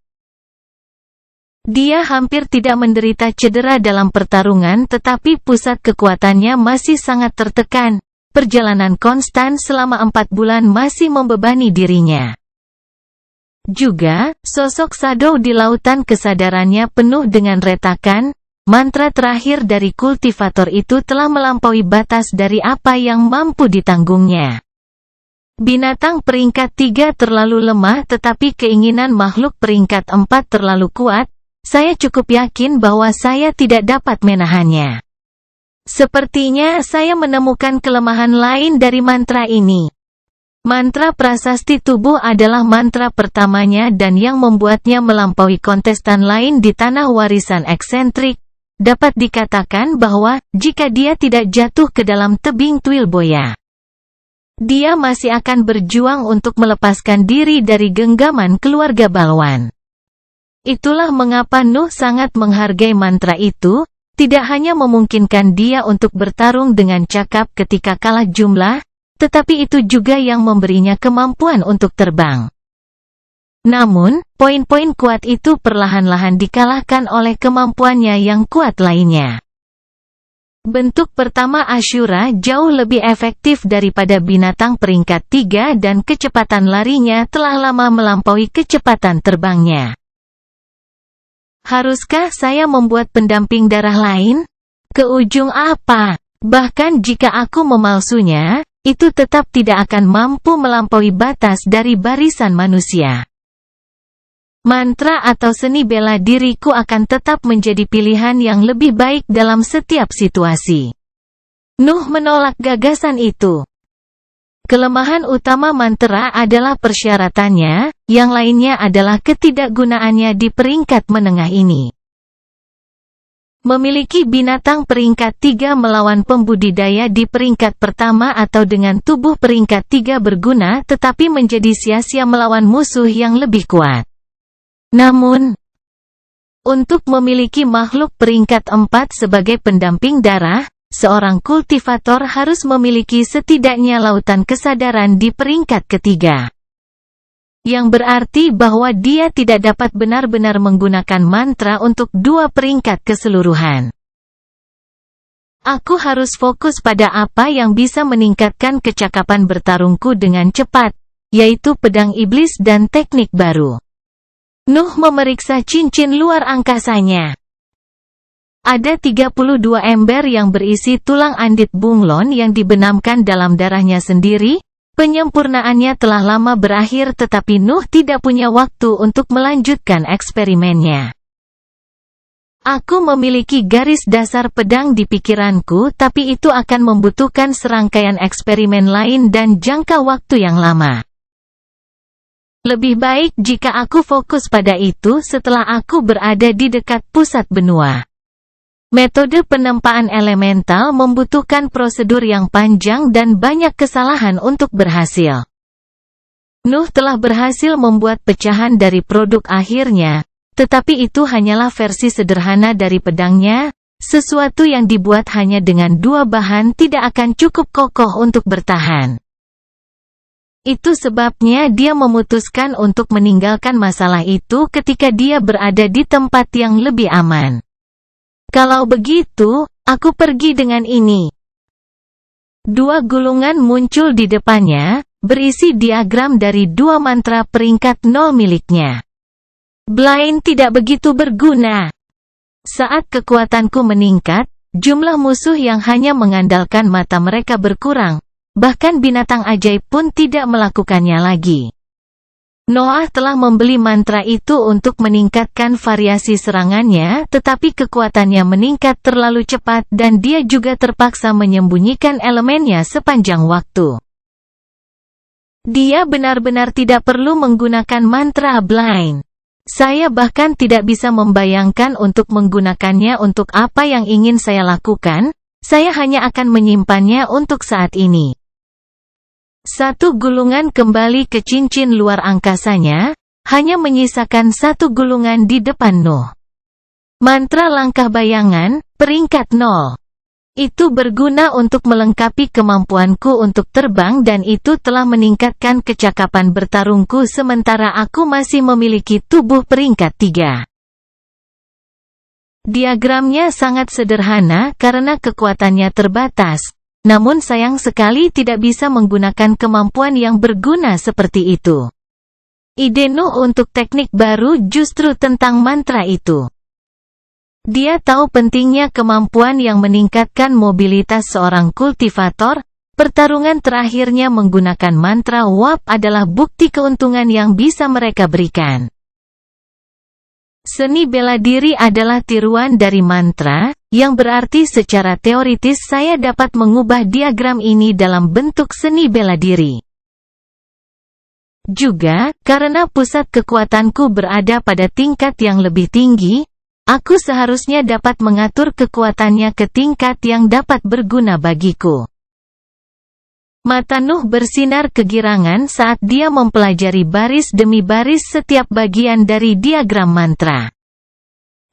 Dia hampir tidak menderita cedera dalam pertarungan tetapi pusat kekuatannya masih sangat tertekan. Perjalanan konstan selama 4 bulan masih membebani dirinya. Juga, sosok Shadow di lautan kesadarannya penuh dengan retakan. Mantra terakhir dari kultivator itu telah melampaui batas dari apa yang mampu ditanggungnya. Binatang peringkat 3 terlalu lemah tetapi keinginan makhluk peringkat 4 terlalu kuat. Saya cukup yakin bahwa saya tidak dapat menahannya. Sepertinya saya menemukan kelemahan lain dari mantra ini. Mantra prasasti tubuh adalah mantra pertamanya dan yang membuatnya melampaui kontestan lain di tanah warisan eksentrik. Dapat dikatakan bahwa, jika dia tidak jatuh ke dalam tebing Twilboya, dia masih akan berjuang untuk melepaskan diri dari genggaman keluarga Balwan. Itulah mengapa Nuh sangat menghargai mantra itu, tidak hanya memungkinkan dia untuk bertarung dengan cakap ketika kalah jumlah, tetapi itu juga yang memberinya kemampuan untuk terbang. Namun, poin-poin kuat itu perlahan-lahan dikalahkan oleh kemampuannya yang kuat lainnya. Bentuk pertama Ashura jauh lebih efektif daripada binatang peringkat 3 dan kecepatan larinya telah lama melampaui kecepatan terbangnya. Haruskah saya membuat pendamping darah lain? Ke ujung apa? Bahkan jika aku memalsunya, itu tetap tidak akan mampu melampaui batas dari barisan manusia. Mantra atau seni bela diriku akan tetap menjadi pilihan yang lebih baik dalam setiap situasi. Nuh menolak gagasan itu. Kelemahan utama mantra adalah persyaratannya, yang lainnya adalah ketidakgunaannya di peringkat menengah ini. Memiliki binatang peringkat 3 melawan pembudidaya di peringkat pertama atau dengan tubuh peringkat 3 berguna tetapi menjadi sia-sia melawan musuh yang lebih kuat. Namun, untuk memiliki makhluk peringkat 4 sebagai pendamping darah, seorang kultivator harus memiliki setidaknya lautan kesadaran di peringkat ketiga. Yang berarti bahwa dia tidak dapat benar-benar menggunakan mantra untuk 2 peringkat keseluruhan. Aku harus fokus pada apa yang bisa meningkatkan kecakapan bertarungku dengan cepat, yaitu pedang iblis dan teknik baru. Nuh memeriksa cincin luar angkasanya. Ada 32 ember yang berisi tulang andit bunglon yang dibenamkan dalam darahnya sendiri. Penyempurnaannya telah lama berakhir tetapi Nuh tidak punya waktu untuk melanjutkan eksperimennya. Aku memiliki garis dasar pedang di pikiranku tapi itu akan membutuhkan serangkaian eksperimen lain dan jangka waktu yang lama. Lebih baik jika aku fokus pada itu setelah aku berada di dekat pusat benua. Metode penempaan elemental membutuhkan prosedur yang panjang dan banyak kesalahan untuk berhasil. Nuh telah berhasil membuat pecahan dari produk akhirnya, tetapi itu hanyalah versi sederhana dari pedangnya, sesuatu yang dibuat hanya dengan dua bahan tidak akan cukup kokoh untuk bertahan. Itu sebabnya dia memutuskan untuk meninggalkan masalah itu ketika dia berada di tempat yang lebih aman. Kalau begitu, aku pergi dengan ini. Dua gulungan muncul di depannya, berisi diagram dari dua mantra peringkat 0 miliknya. Blind tidak begitu berguna. Saat kekuatanku meningkat, jumlah musuh yang hanya mengandalkan mata mereka berkurang, bahkan binatang ajaib pun tidak melakukannya lagi. Noah telah membeli mantra itu untuk meningkatkan variasi serangannya, tetapi kekuatannya meningkat terlalu cepat dan dia juga terpaksa menyembunyikan elemennya sepanjang waktu. Dia benar-benar tidak perlu menggunakan mantra blind. Saya bahkan tidak bisa membayangkan untuk menggunakannya untuk apa yang ingin saya lakukan, saya hanya akan menyimpannya untuk saat ini. Satu gulungan kembali ke cincin luar angkasanya, hanya menyisakan satu gulungan di depan Nuh. Mantra langkah bayangan, peringkat 0. Itu berguna untuk melengkapi kemampuanku untuk terbang dan itu telah meningkatkan kecakapan bertarungku sementara aku masih memiliki tubuh peringkat 3. Diagramnya sangat sederhana karena kekuatannya terbatas, namun sayang sekali tidak bisa menggunakan kemampuan yang berguna seperti itu. Ide Nuh untuk teknik baru justru tentang mantra itu. Dia tahu pentingnya kemampuan yang meningkatkan mobilitas seorang kultivator. Pertarungan terakhirnya menggunakan mantra WAP adalah bukti keuntungan yang bisa mereka berikan. Seni bela diri adalah tiruan dari mantra, yang berarti secara teoritis saya dapat mengubah diagram ini dalam bentuk seni bela diri. Juga, karena pusat kekuatanku berada pada tingkat yang lebih tinggi, aku seharusnya dapat mengatur kekuatannya ke tingkat yang dapat berguna bagiku. Mata Nuh bersinar kegirangan saat dia mempelajari baris demi baris setiap bagian dari diagram mantra.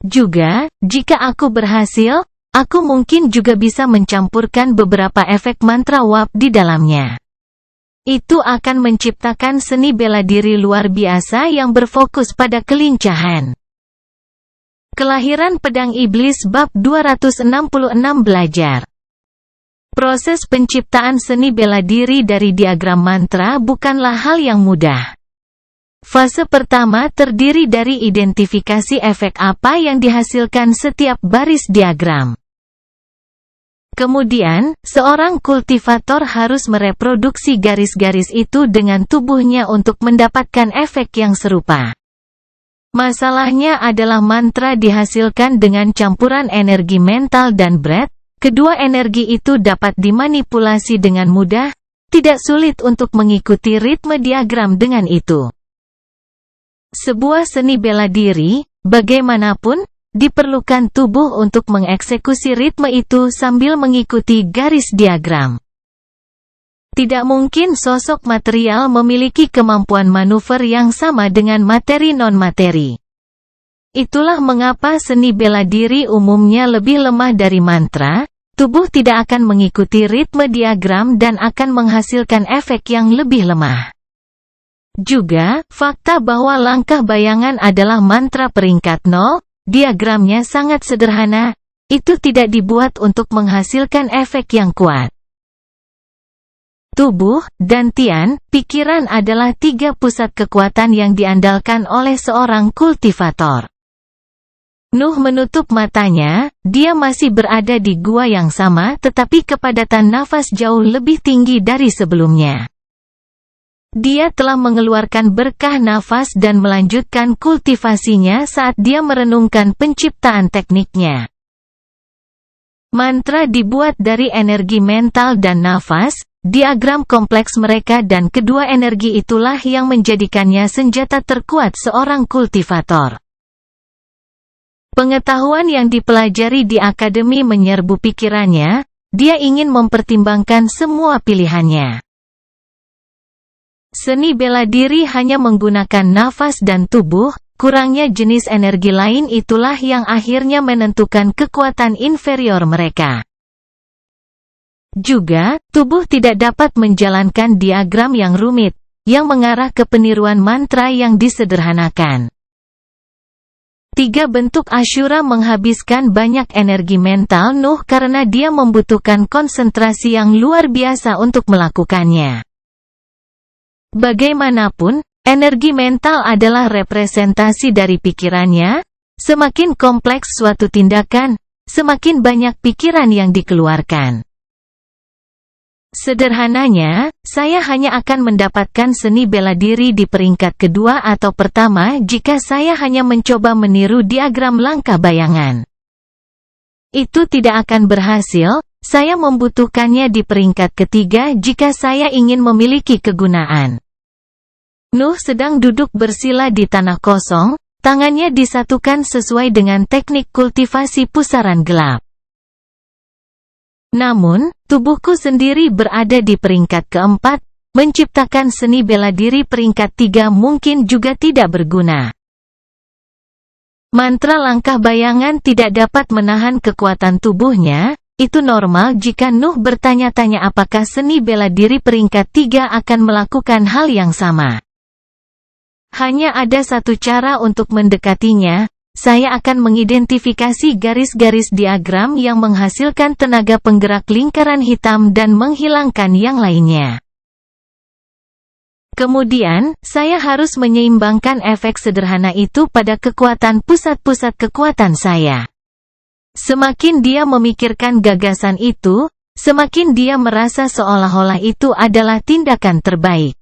Juga, jika aku berhasil, aku mungkin juga bisa mencampurkan beberapa efek mantra WAP di dalamnya. Itu akan menciptakan seni bela diri luar biasa yang berfokus pada kelincahan. Kelahiran Pedang Iblis Bab 266 Belajar. Proses penciptaan seni bela diri dari diagram mantra bukanlah hal yang mudah. Fase pertama terdiri dari identifikasi efek apa yang dihasilkan setiap baris diagram. Kemudian, seorang kultivator harus mereproduksi garis-garis itu dengan tubuhnya untuk mendapatkan efek yang serupa. Masalahnya adalah mantra dihasilkan dengan campuran energi mental dan breath. Kedua energi itu dapat dimanipulasi dengan mudah, tidak sulit untuk mengikuti ritme diagram dengan itu. Sebuah seni bela diri, bagaimanapun, diperlukan tubuh untuk mengeksekusi ritme itu sambil mengikuti garis diagram. Tidak mungkin sosok material memiliki kemampuan manuver yang sama dengan materi non-materi. Itulah mengapa seni bela diri umumnya lebih lemah dari mantra. Tubuh tidak akan mengikuti ritme diagram dan akan menghasilkan efek yang lebih lemah. Juga, fakta bahwa langkah bayangan adalah mantra peringkat 0, diagramnya sangat sederhana, itu tidak dibuat untuk menghasilkan efek yang kuat. Tubuh, dan tian, pikiran adalah tiga pusat kekuatan yang diandalkan oleh seorang kultivator. Nuh menutup matanya, dia masih berada di gua yang sama tetapi kepadatan nafas jauh lebih tinggi dari sebelumnya. Dia telah mengeluarkan berkah nafas dan melanjutkan kultivasinya saat dia merenungkan penciptaan tekniknya. Mantra dibuat dari energi mental dan nafas. Diagram kompleks mereka dan kedua energi itulah yang menjadikannya senjata terkuat seorang kultivator. Pengetahuan yang dipelajari di akademi menyerbu pikirannya, dia ingin mempertimbangkan semua pilihannya. Seni bela diri hanya menggunakan nafas dan tubuh, kurangnya jenis energi lain itulah yang akhirnya menentukan kekuatan inferior mereka. Juga, tubuh tidak dapat menjalankan diagram yang rumit, yang mengarah ke peniruan mantra yang disederhanakan. 3 bentuk Asyura menghabiskan banyak energi mental Nuh karena dia membutuhkan konsentrasi yang luar biasa untuk melakukannya. Bagaimanapun, energi mental adalah representasi dari pikirannya. Semakin kompleks suatu tindakan, semakin banyak pikiran yang dikeluarkan. Sederhananya, saya hanya akan mendapatkan seni bela diri di peringkat kedua atau pertama jika saya hanya mencoba meniru diagram langkah bayangan. Itu tidak akan berhasil, saya membutuhkannya di peringkat ketiga jika saya ingin memiliki kegunaan. Nuh sedang duduk bersila di tanah kosong, tangannya disatukan sesuai dengan teknik kultivasi pusaran gelap. Namun, tubuhku sendiri berada di peringkat keempat, menciptakan seni bela diri peringkat 3 mungkin juga tidak berguna. Mantra langkah bayangan tidak dapat menahan kekuatan tubuhnya, itu normal jika Nuh bertanya-tanya apakah seni bela diri peringkat 3 akan melakukan hal yang sama. Hanya ada satu cara untuk mendekatinya. Saya akan mengidentifikasi garis-garis diagram yang menghasilkan tenaga penggerak lingkaran hitam dan menghilangkan yang lainnya. Kemudian, saya harus menyeimbangkan efek sederhana itu pada kekuatan pusat-pusat kekuatan saya. Semakin dia memikirkan gagasan itu, semakin dia merasa seolah-olah itu adalah tindakan terbaik.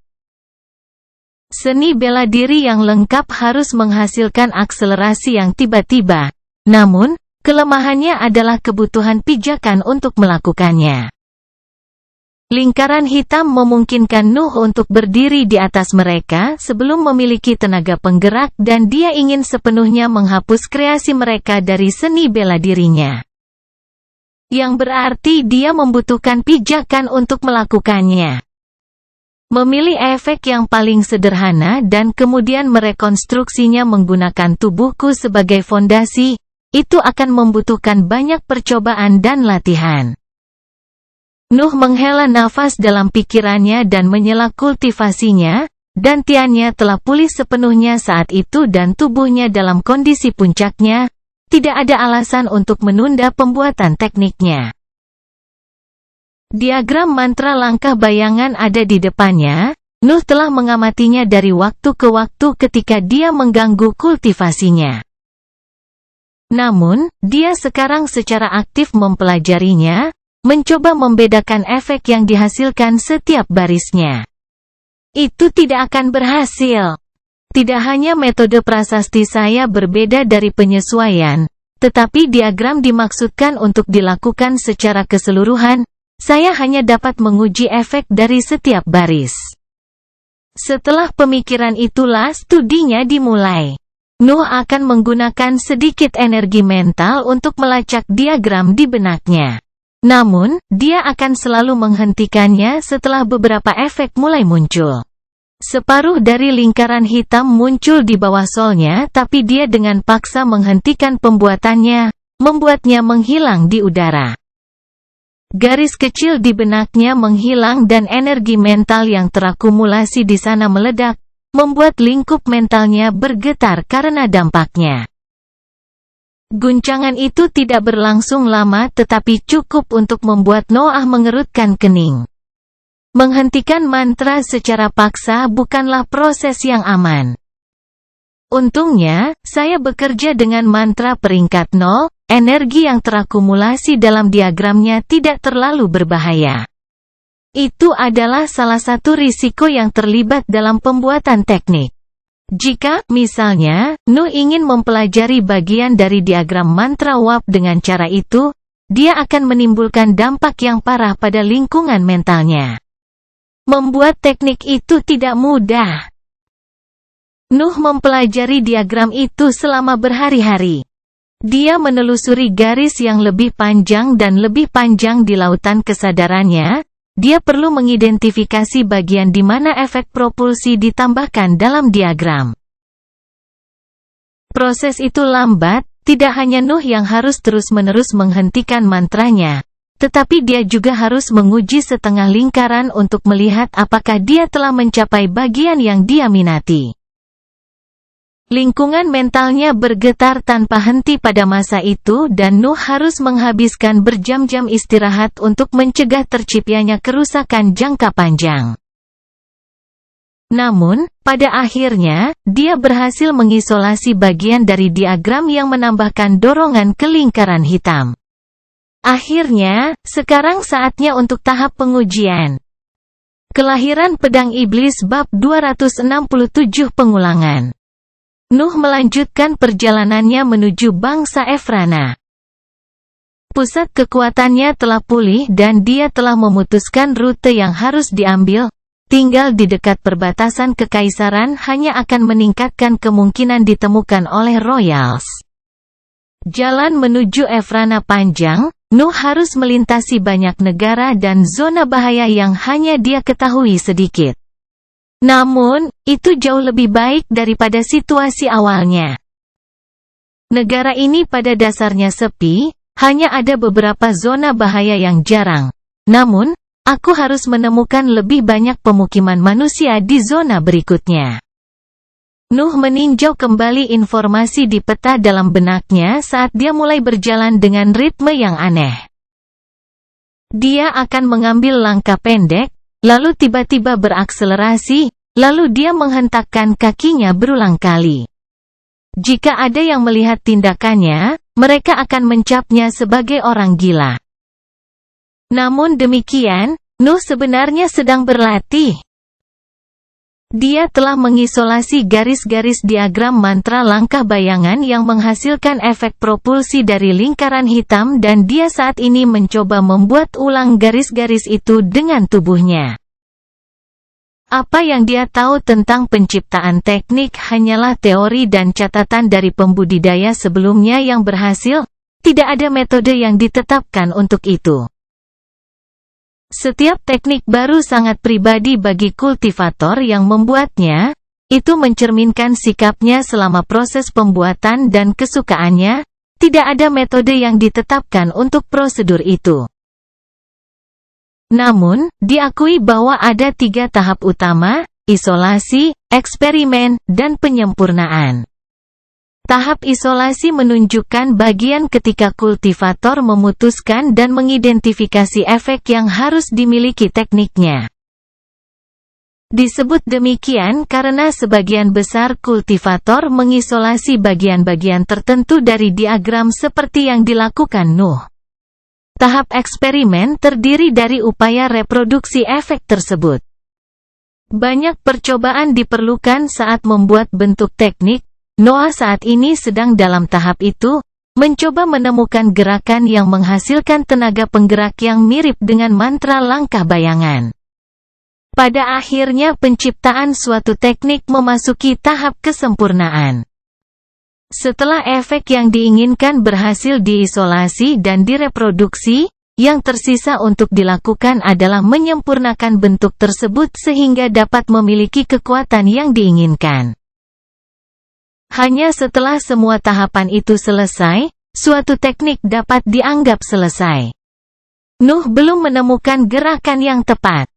Seni bela diri yang lengkap harus menghasilkan akselerasi yang tiba-tiba, namun, kelemahannya adalah kebutuhan pijakan untuk melakukannya. Lingkaran hitam memungkinkan Nuh untuk berdiri di atas mereka sebelum memiliki tenaga penggerak dan dia ingin sepenuhnya menghapus kreasi mereka dari seni bela dirinya. Yang berarti dia membutuhkan pijakan untuk melakukannya. Memilih efek yang paling sederhana dan kemudian merekonstruksinya menggunakan tubuhku sebagai fondasi, itu akan membutuhkan banyak percobaan dan latihan. Nuh menghela nafas dalam pikirannya dan menyela kultivasinya, dantiannya telah pulih sepenuhnya saat itu dan tubuhnya dalam kondisi puncaknya, tidak ada alasan untuk menunda pembuatan tekniknya. Diagram mantra langkah bayangan ada di depannya. Nuh telah mengamatinya dari waktu ke waktu ketika dia mengganggu kultivasinya. Namun, dia sekarang secara aktif mempelajarinya, mencoba membedakan efek yang dihasilkan setiap barisnya. Itu tidak akan berhasil. Tidak hanya metode prasasti saya berbeda dari penyesuaian, tetapi diagram dimaksudkan untuk dilakukan secara keseluruhan. Saya hanya dapat menguji efek dari setiap baris. Setelah pemikiran itulah studinya dimulai. Nuh akan menggunakan sedikit energi mental untuk melacak diagram di benaknya. Namun, dia akan selalu menghentikannya setelah beberapa efek mulai muncul. Separuh dari lingkaran hitam muncul di bawah solnya tapi dia dengan paksa menghentikan pembuatannya, membuatnya menghilang di udara. Garis kecil di benaknya menghilang dan energi mental yang terakumulasi di sana meledak, membuat lingkup mentalnya bergetar karena dampaknya. Guncangan itu tidak berlangsung lama tetapi cukup untuk membuat Noah mengerutkan kening. Menghentikan mantra secara paksa bukanlah proses yang aman. Untungnya, saya bekerja dengan mantra peringkat 0, energi yang terakumulasi dalam diagramnya tidak terlalu berbahaya. Itu adalah salah satu risiko yang terlibat dalam pembuatan teknik. Jika, misalnya, Nuh ingin mempelajari bagian dari diagram mantra WAP dengan cara itu, dia akan menimbulkan dampak yang parah pada lingkungan mentalnya. Membuat teknik itu tidak mudah. Nuh mempelajari diagram itu selama berhari-hari. Dia menelusuri garis yang lebih panjang dan lebih panjang di lautan kesadarannya. Dia perlu mengidentifikasi bagian di mana efek propulsi ditambahkan dalam diagram. Proses itu lambat, tidak hanya Nuh yang harus terus-menerus menghentikan mantranya, tetapi dia juga harus menguji setengah lingkaran untuk melihat apakah dia telah mencapai bagian yang dia minati. Lingkungan mentalnya bergetar tanpa henti pada masa itu dan Nuh harus menghabiskan berjam-jam istirahat untuk mencegah terciptanya kerusakan jangka panjang. Namun, pada akhirnya, dia berhasil mengisolasi bagian dari diagram yang menambahkan dorongan ke lingkaran hitam. Akhirnya, sekarang saatnya untuk tahap pengujian. Kelahiran Pedang Iblis bab 267 pengulangan. Nuh melanjutkan perjalanannya menuju bangsa Efrana. Pusat kekuatannya telah pulih dan dia telah memutuskan rute yang harus diambil. Tinggal di dekat perbatasan kekaisaran hanya akan meningkatkan kemungkinan ditemukan oleh Royals. Jalan menuju Efrana panjang, Nuh harus melintasi banyak negara dan zona bahaya yang hanya dia ketahui sedikit. Namun, itu jauh lebih baik daripada situasi awalnya. Negara ini pada dasarnya sepi, hanya ada beberapa zona bahaya yang jarang. Namun, aku harus menemukan lebih banyak pemukiman manusia di zona berikutnya. Nuh meninjau kembali informasi di peta dalam benaknya saat dia mulai berjalan dengan ritme yang aneh. Dia akan mengambil langkah pendek, lalu tiba-tiba berakselerasi, lalu dia menghentakkan kakinya berulang kali. Jika ada yang melihat tindakannya, mereka akan mencapnya sebagai orang gila. Namun demikian, Nuh sebenarnya sedang berlatih. Dia telah mengisolasi garis-garis diagram mantra langkah bayangan yang menghasilkan efek propulsi dari lingkaran hitam dan dia saat ini mencoba membuat ulang garis-garis itu dengan tubuhnya. Apa yang dia tahu tentang penciptaan teknik hanyalah teori dan catatan dari pembudidaya sebelumnya yang berhasil, tidak ada metode yang ditetapkan untuk itu. Setiap teknik baru sangat pribadi bagi kultivator yang membuatnya, itu mencerminkan sikapnya selama proses pembuatan dan kesukaannya, tidak ada metode yang ditetapkan untuk prosedur itu. Namun, diakui bahwa ada 3 tahap utama, isolasi, eksperimen, dan penyempurnaan. Tahap isolasi menunjukkan bagian ketika kultivator memutuskan dan mengidentifikasi efek yang harus dimiliki tekniknya. Disebut demikian karena sebagian besar kultivator mengisolasi bagian-bagian tertentu dari diagram seperti yang dilakukan Nuh. Tahap eksperimen terdiri dari upaya reproduksi efek tersebut. Banyak percobaan diperlukan saat membuat bentuk teknik. Noah saat ini sedang dalam tahap itu, mencoba menemukan gerakan yang menghasilkan tenaga penggerak yang mirip dengan mantra langkah bayangan. Pada akhirnya penciptaan suatu teknik memasuki tahap kesempurnaan. Setelah efek yang diinginkan berhasil diisolasi dan direproduksi, yang tersisa untuk dilakukan adalah menyempurnakan bentuk tersebut sehingga dapat memiliki kekuatan yang diinginkan. Hanya setelah semua tahapan itu selesai, suatu teknik dapat dianggap selesai. Nuh belum menemukan gerakan yang tepat.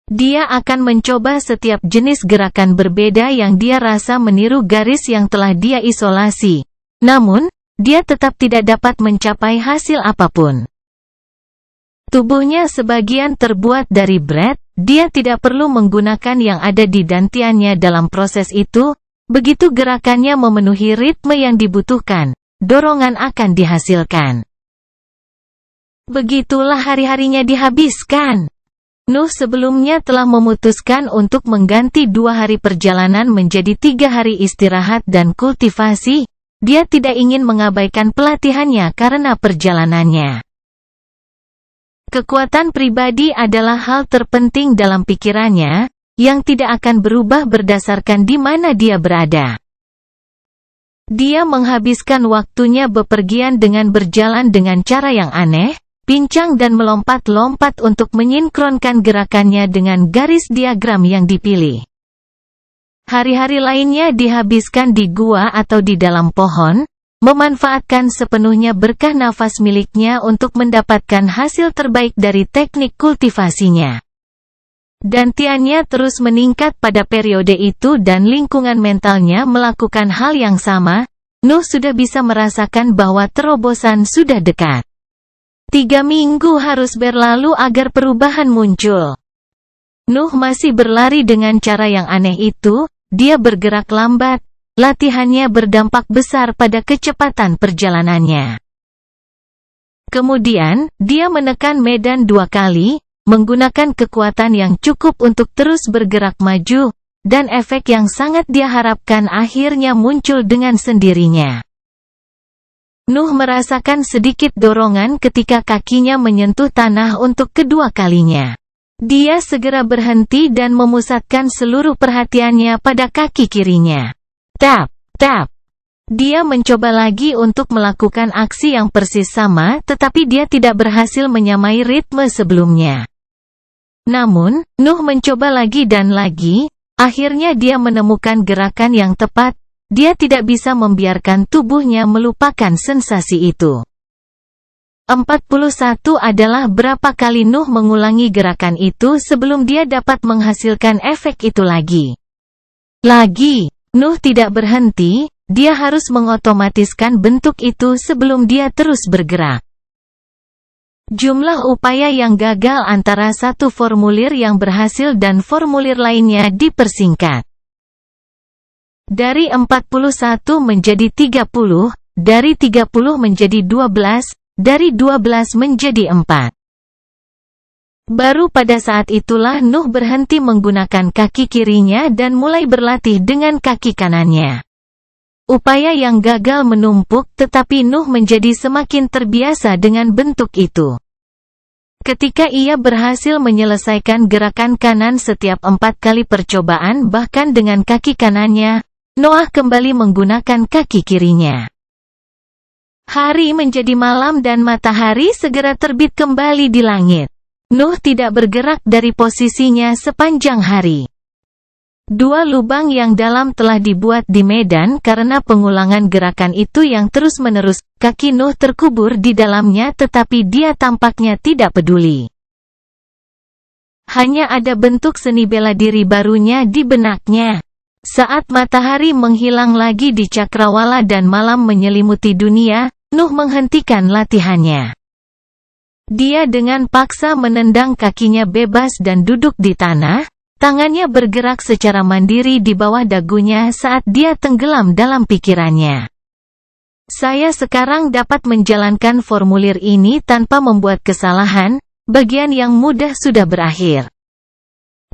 Dia akan mencoba setiap jenis gerakan berbeda yang dia rasa meniru garis yang telah dia isolasi. Namun, dia tetap tidak dapat mencapai hasil apapun. Tubuhnya sebagian terbuat dari bret, dia tidak perlu menggunakan yang ada di dantiannya dalam proses itu. Begitu gerakannya memenuhi ritme yang dibutuhkan, dorongan akan dihasilkan. Begitulah hari-harinya dihabiskan. Nuh sebelumnya telah memutuskan untuk mengganti 2 hari perjalanan menjadi 3 hari istirahat dan kultivasi. Dia tidak ingin mengabaikan pelatihannya karena perjalanannya. Kekuatan pribadi adalah hal terpenting dalam pikirannya, yang tidak akan berubah berdasarkan di mana dia berada. Dia menghabiskan waktunya bepergian dengan berjalan dengan cara yang aneh, pincang dan melompat-lompat untuk menyinkronkan gerakannya dengan garis diagram yang dipilih. Hari-hari lainnya dihabiskan di gua atau di dalam pohon, memanfaatkan sepenuhnya berkah nafas miliknya untuk mendapatkan hasil terbaik dari teknik kultivasinya. Dantiannya terus meningkat pada periode itu dan lingkungan mentalnya melakukan hal yang sama. Nuh sudah bisa merasakan bahwa terobosan sudah dekat. 3 minggu harus berlalu agar perubahan muncul. Nuh masih berlari dengan cara yang aneh itu. Dia bergerak lambat, latihannya berdampak besar pada kecepatan perjalanannya. Kemudian, dia menekan medan 2 kali, menggunakan kekuatan yang cukup untuk terus bergerak maju, dan efek yang sangat dia harapkan akhirnya muncul dengan sendirinya. Nuh merasakan sedikit dorongan ketika kakinya menyentuh tanah untuk kedua kalinya. Dia segera berhenti dan memusatkan seluruh perhatiannya pada kaki kirinya. Tap, tap. Dia mencoba lagi untuk melakukan aksi yang persis sama, tetapi dia tidak berhasil menyamai ritme sebelumnya. Namun, Nuh mencoba lagi dan lagi, akhirnya dia menemukan gerakan yang tepat. Dia tidak bisa membiarkan tubuhnya melupakan sensasi itu. 41 adalah berapa kali Nuh mengulangi gerakan itu sebelum dia dapat menghasilkan efek itu lagi. Nuh tidak berhenti, dia harus mengotomatiskan bentuk itu sebelum dia terus bergerak. Jumlah upaya yang gagal antara satu formulir yang berhasil dan formulir lainnya dipersingkat. Dari 41 menjadi 30, dari 30 menjadi 12, dari 12 menjadi 4. Baru pada saat itulah Nuh berhenti menggunakan kaki kirinya dan mulai berlatih dengan kaki kanannya. Upaya yang gagal menumpuk tetapi Nuh menjadi semakin terbiasa dengan bentuk itu. Ketika ia berhasil menyelesaikan gerakan kanan setiap 4 kali percobaan bahkan dengan kaki kanannya, Noah kembali menggunakan kaki kirinya. Hari menjadi malam dan matahari segera terbit kembali di langit. Nuh tidak bergerak dari posisinya sepanjang hari. 2 lubang yang dalam telah dibuat di medan karena pengulangan gerakan itu yang terus-menerus. Kaki Nuh terkubur di dalamnya tetapi dia tampaknya tidak peduli. Hanya ada bentuk seni bela diri barunya di benaknya. Saat matahari menghilang lagi di cakrawala dan malam menyelimuti dunia, Nuh menghentikan latihannya. Dia dengan paksa menendang kakinya bebas dan duduk di tanah, tangannya bergerak secara mandiri di bawah dagunya saat dia tenggelam dalam pikirannya. Saya sekarang dapat menjalankan formulir ini tanpa membuat kesalahan, bagian yang mudah sudah berakhir.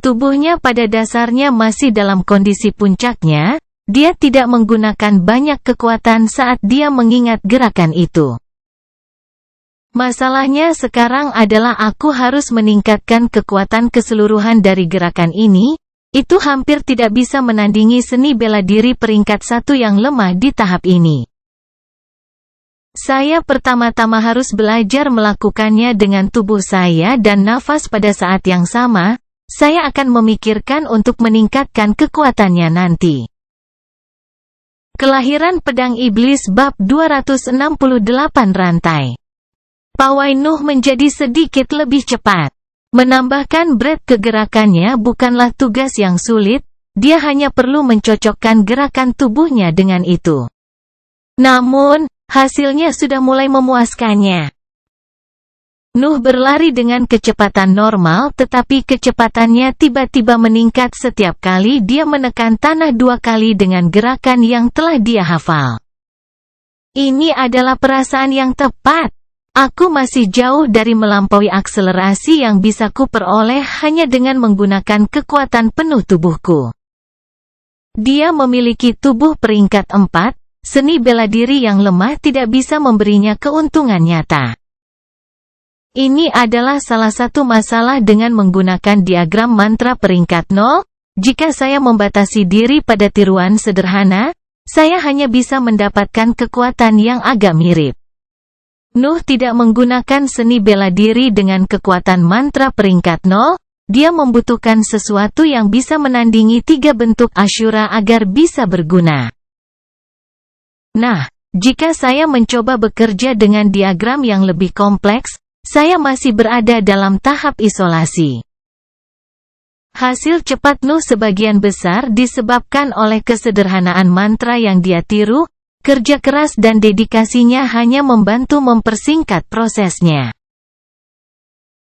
Tubuhnya pada dasarnya masih dalam kondisi puncaknya. Dia tidak menggunakan banyak kekuatan saat dia mengingat gerakan itu. Masalahnya sekarang adalah aku harus meningkatkan kekuatan keseluruhan dari gerakan ini. Itu hampir tidak bisa menandingi seni bela diri peringkat 1 yang lemah di tahap ini. Saya pertama-tama harus belajar melakukannya dengan tubuh saya dan nafas pada saat yang sama. Saya akan memikirkan untuk meningkatkan kekuatannya nanti. Kelahiran Pedang Iblis bab 268 rantai. Pawai Nuh menjadi sedikit lebih cepat. Menambahkan breadth ke gerakannya bukanlah tugas yang sulit, dia hanya perlu mencocokkan gerakan tubuhnya dengan itu. Namun, hasilnya sudah mulai memuaskannya. Nuh berlari dengan kecepatan normal tetapi kecepatannya tiba-tiba meningkat setiap kali dia menekan tanah 2 kali dengan gerakan yang telah dia hafal. Ini adalah perasaan yang tepat. Aku masih jauh dari melampaui akselerasi yang bisa kuperoleh hanya dengan menggunakan kekuatan penuh tubuhku. Dia memiliki tubuh peringkat 4, seni bela diri yang lemah tidak bisa memberinya keuntungan nyata. Ini adalah salah satu masalah dengan menggunakan diagram mantra peringkat 0. Jika saya membatasi diri pada tiruan sederhana, saya hanya bisa mendapatkan kekuatan yang agak mirip. Nuh tidak menggunakan seni bela diri dengan kekuatan mantra peringkat 0, dia membutuhkan sesuatu yang bisa menandingi 3 bentuk Ashura agar bisa berguna. Nah, jika saya mencoba bekerja dengan diagram yang lebih kompleks, saya masih berada dalam tahap isolasi. Hasil cepat Nuh sebagian besar disebabkan oleh kesederhanaan mantra yang dia tiru, kerja keras dan dedikasinya hanya membantu mempersingkat prosesnya.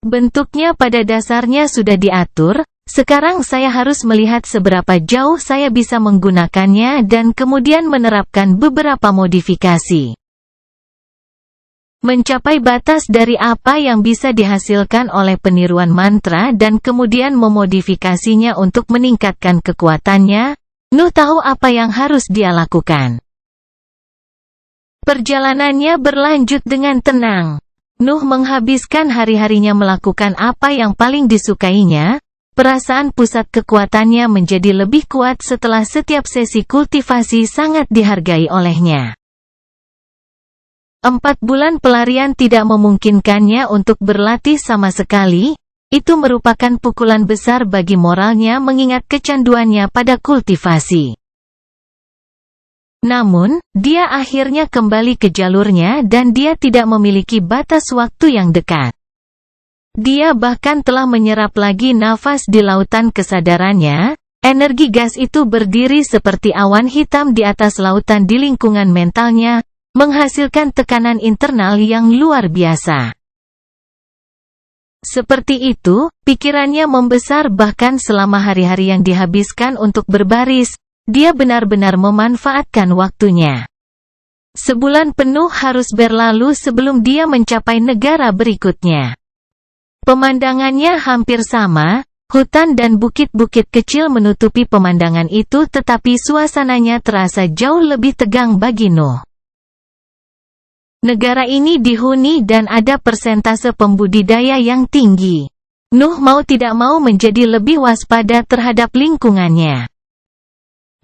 Bentuknya pada dasarnya sudah diatur, sekarang saya harus melihat seberapa jauh saya bisa menggunakannya dan kemudian menerapkan beberapa modifikasi. Mencapai batas dari apa yang bisa dihasilkan oleh peniruan mantra dan kemudian memodifikasinya untuk meningkatkan kekuatannya, Nuh tahu apa yang harus dia lakukan. Perjalanannya berlanjut dengan tenang. Nuh menghabiskan hari-harinya melakukan apa yang paling disukainya. Perasaan pusat kekuatannya menjadi lebih kuat setelah setiap sesi kultivasi sangat dihargai olehnya. 4 bulan pelarian tidak memungkinkannya untuk berlatih sama sekali, itu merupakan pukulan besar bagi moralnya mengingat kecanduannya pada kultivasi. Namun, dia akhirnya kembali ke jalurnya dan dia tidak memiliki batas waktu yang dekat. Dia bahkan telah menyerap lagi nafas di lautan kesadarannya, energi gas itu berdiri seperti awan hitam di atas lautan di lingkungan mentalnya, menghasilkan tekanan internal yang luar biasa. Seperti itu, pikirannya membesar bahkan selama hari-hari yang dihabiskan untuk berbaris, dia benar-benar memanfaatkan waktunya. Sebulan penuh harus berlalu sebelum dia mencapai negara berikutnya. Pemandangannya hampir sama, hutan dan bukit-bukit kecil menutupi pemandangan itu tetapi suasananya terasa jauh lebih tegang bagi Nuh. Negara ini dihuni dan ada persentase pembudidaya yang tinggi. Nuh mau tidak mau menjadi lebih waspada terhadap lingkungannya.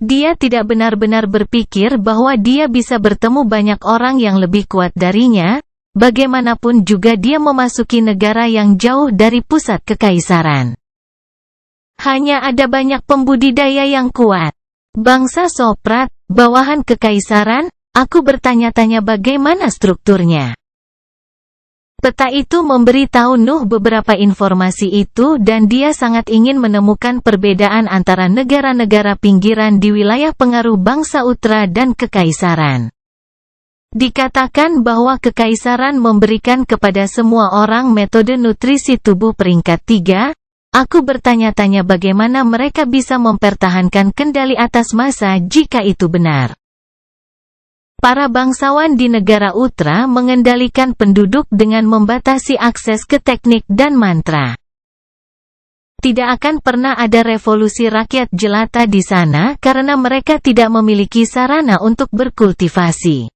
Dia tidak benar-benar berpikir bahwa dia bisa bertemu banyak orang yang lebih kuat darinya, bagaimanapun juga dia memasuki negara yang jauh dari pusat kekaisaran. Hanya ada banyak pembudidaya yang kuat. Bangsa Soprat, bawahan kekaisaran. Aku bertanya-tanya bagaimana strukturnya. Peta itu memberi tahu Nuh beberapa informasi itu dan dia sangat ingin menemukan perbedaan antara negara-negara pinggiran di wilayah pengaruh bangsa Uttara dan kekaisaran. Dikatakan bahwa kekaisaran memberikan kepada semua orang metode nutrisi tubuh peringkat 3, aku bertanya-tanya bagaimana mereka bisa mempertahankan kendali atas massa jika itu benar. Para bangsawan di negara Uttara mengendalikan penduduk dengan membatasi akses ke teknik dan mantra. Tidak akan pernah ada revolusi rakyat jelata di sana karena mereka tidak memiliki sarana untuk berkultivasi.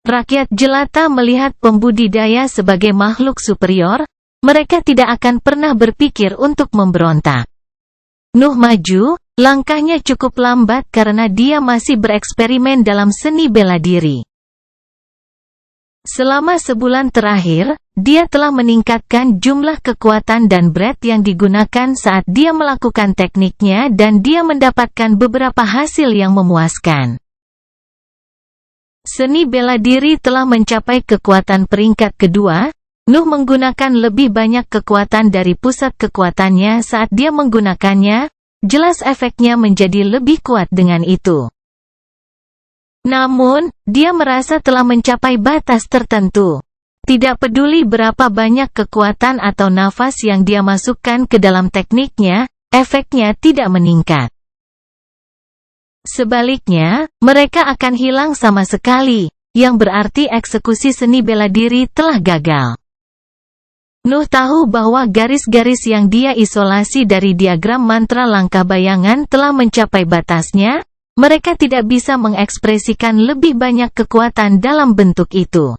Rakyat jelata melihat pembudidaya sebagai makhluk superior, mereka tidak akan pernah berpikir untuk memberontak. Nuh maju, langkahnya cukup lambat karena dia masih bereksperimen dalam seni bela diri. Selama sebulan terakhir, dia telah meningkatkan jumlah kekuatan dan breadth yang digunakan saat dia melakukan tekniknya dan dia mendapatkan beberapa hasil yang memuaskan. Seni bela diri telah mencapai kekuatan peringkat kedua. Nuh menggunakan lebih banyak kekuatan dari pusat kekuatannya saat dia menggunakannya, jelas efeknya menjadi lebih kuat dengan itu. Namun, dia merasa telah mencapai batas tertentu. Tidak peduli berapa banyak kekuatan atau nafas yang dia masukkan ke dalam tekniknya, efeknya tidak meningkat. Sebaliknya, mereka akan hilang sama sekali, yang berarti eksekusi seni bela diri telah gagal. Nuh tahu bahwa garis-garis yang dia isolasi dari diagram mantra langkah bayangan telah mencapai batasnya, mereka tidak bisa mengekspresikan lebih banyak kekuatan dalam bentuk itu.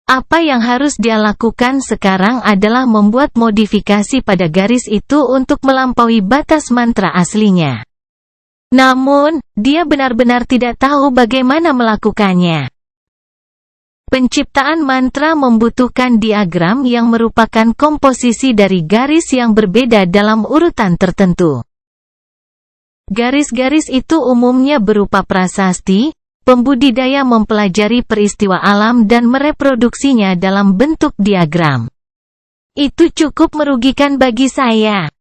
Apa yang harus dia lakukan sekarang adalah membuat modifikasi pada garis itu untuk melampaui batas mantra aslinya. Namun, dia benar-benar tidak tahu bagaimana melakukannya. Penciptaan mantra membutuhkan diagram yang merupakan komposisi dari garis yang berbeda dalam urutan tertentu. Garis-garis itu umumnya berupa prasasti. Pembudidaya mempelajari peristiwa alam dan mereproduksinya dalam bentuk diagram. Itu cukup merugikan bagi saya.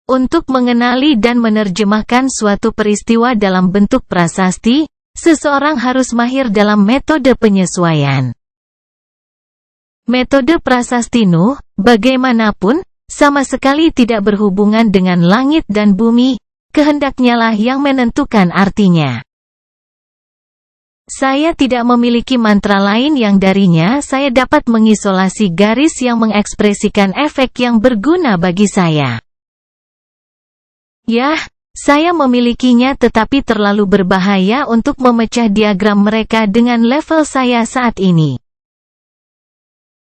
Untuk mengenali dan menerjemahkan suatu peristiwa dalam bentuk prasasti, seseorang harus mahir dalam metode penyesuaian. Metode prasasti Nuh, bagaimanapun, sama sekali tidak berhubungan dengan langit dan bumi, kehendaknya lah yang menentukan artinya. Saya tidak memiliki mantra lain yang darinya saya dapat mengisolasi garis yang mengekspresikan efek yang berguna bagi saya. Yah, saya memilikinya tetapi terlalu berbahaya untuk memecah diagram mereka dengan level saya saat ini.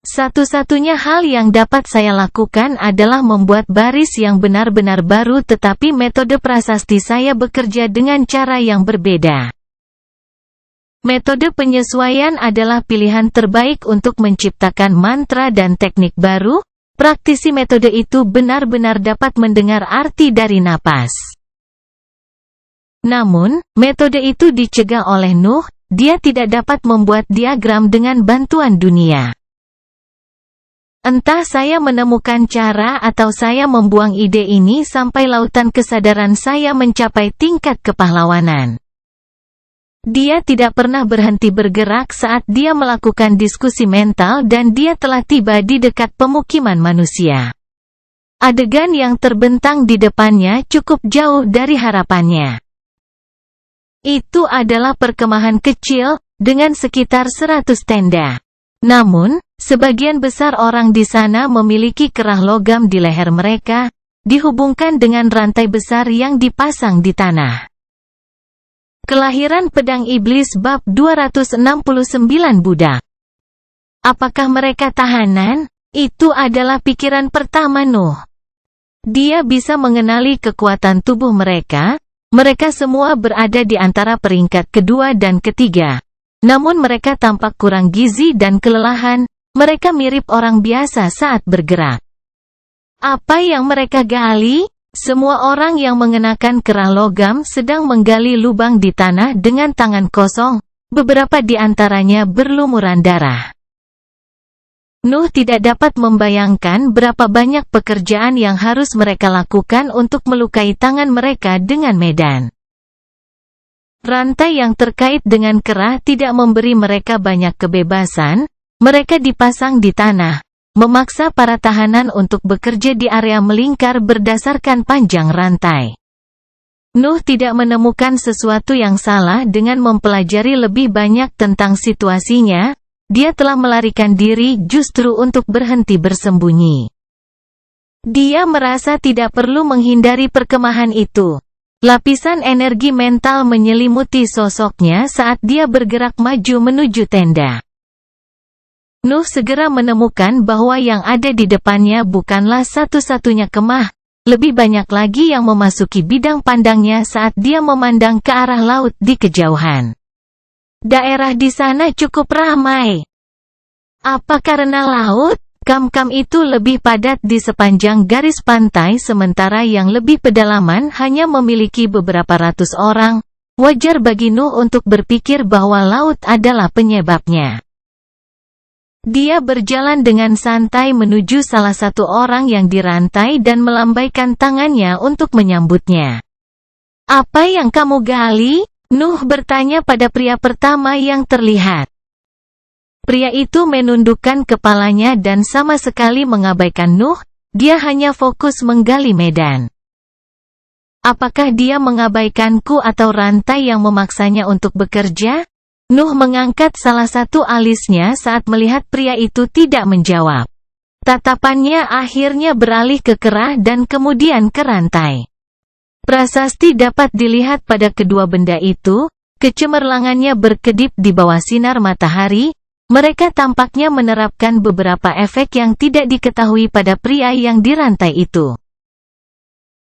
Satu-satunya hal yang dapat saya lakukan adalah membuat baris yang benar-benar baru, tetapi metode prasasti saya bekerja dengan cara yang berbeda. Metode penyesuaian adalah pilihan terbaik untuk menciptakan mantra dan teknik baru. Praktisi metode itu benar-benar dapat mendengar arti dari napas. Namun, metode itu dicegah oleh Nuh. Dia tidak dapat membuat diagram dengan bantuan dunia. Entah saya menemukan cara atau saya membuang ide ini sampai lautan kesadaran saya mencapai tingkat kepahlawanan. Dia tidak pernah berhenti bergerak saat dia melakukan diskusi mental dan dia telah tiba di dekat pemukiman manusia. Adegan yang terbentang di depannya cukup jauh dari harapannya. Itu adalah perkemahan kecil, dengan sekitar 100 tenda. Namun, sebagian besar orang di sana memiliki kerah logam di leher mereka, dihubungkan dengan rantai besar yang dipasang di tanah. Kelahiran Pedang Iblis bab 269 budak. Apakah mereka tahanan? Itu adalah pikiran pertama Nuh. Dia bisa mengenali kekuatan tubuh mereka. Mereka semua berada di antara peringkat kedua dan ketiga. Namun mereka tampak kurang gizi dan kelelahan. Mereka mirip orang biasa saat bergerak. Apa yang mereka gali? Semua orang yang mengenakan kerah logam sedang menggali lubang di tanah dengan tangan kosong, beberapa di antaranya berlumuran darah. Nuh tidak dapat membayangkan berapa banyak pekerjaan yang harus mereka lakukan untuk melukai tangan mereka dengan medan. Rantai yang terkait dengan kerah tidak memberi mereka banyak kebebasan, mereka dipasang di tanah, memaksa para tahanan untuk bekerja di area melingkar berdasarkan panjang rantai. Nuh tidak menemukan sesuatu yang salah dengan mempelajari lebih banyak tentang situasinya. Dia telah melarikan diri justru untuk berhenti bersembunyi. Dia merasa tidak perlu menghindari perkemahan itu. Lapisan energi mental menyelimuti sosoknya saat dia bergerak maju menuju tenda. Nuh segera menemukan bahwa yang ada di depannya bukanlah satu-satunya kemah, lebih banyak lagi yang memasuki bidang pandangnya saat dia memandang ke arah laut di kejauhan. Daerah di sana cukup ramai. Apa karena laut? Kam-kam itu lebih padat di sepanjang garis pantai sementara yang lebih pedalaman hanya memiliki beberapa ratus orang. Wajar bagi Nuh untuk berpikir bahwa laut adalah penyebabnya. Dia berjalan dengan santai menuju salah satu orang yang dirantai dan melambaikan tangannya untuk menyambutnya. "Apa yang kamu gali?" Nuh bertanya pada pria pertama yang terlihat. Pria itu menundukkan kepalanya dan sama sekali mengabaikan Nuh, dia hanya fokus menggali medan. Apakah dia mengabaikanku atau rantai yang memaksanya untuk bekerja? Nuh mengangkat salah satu alisnya saat melihat pria itu tidak menjawab. Tatapannya akhirnya beralih ke kerah dan kemudian ke rantai. Prasasti dapat dilihat pada kedua benda itu, kecemerlangannya berkedip di bawah sinar matahari. Mereka tampaknya menerapkan beberapa efek yang tidak diketahui pada pria yang dirantai itu.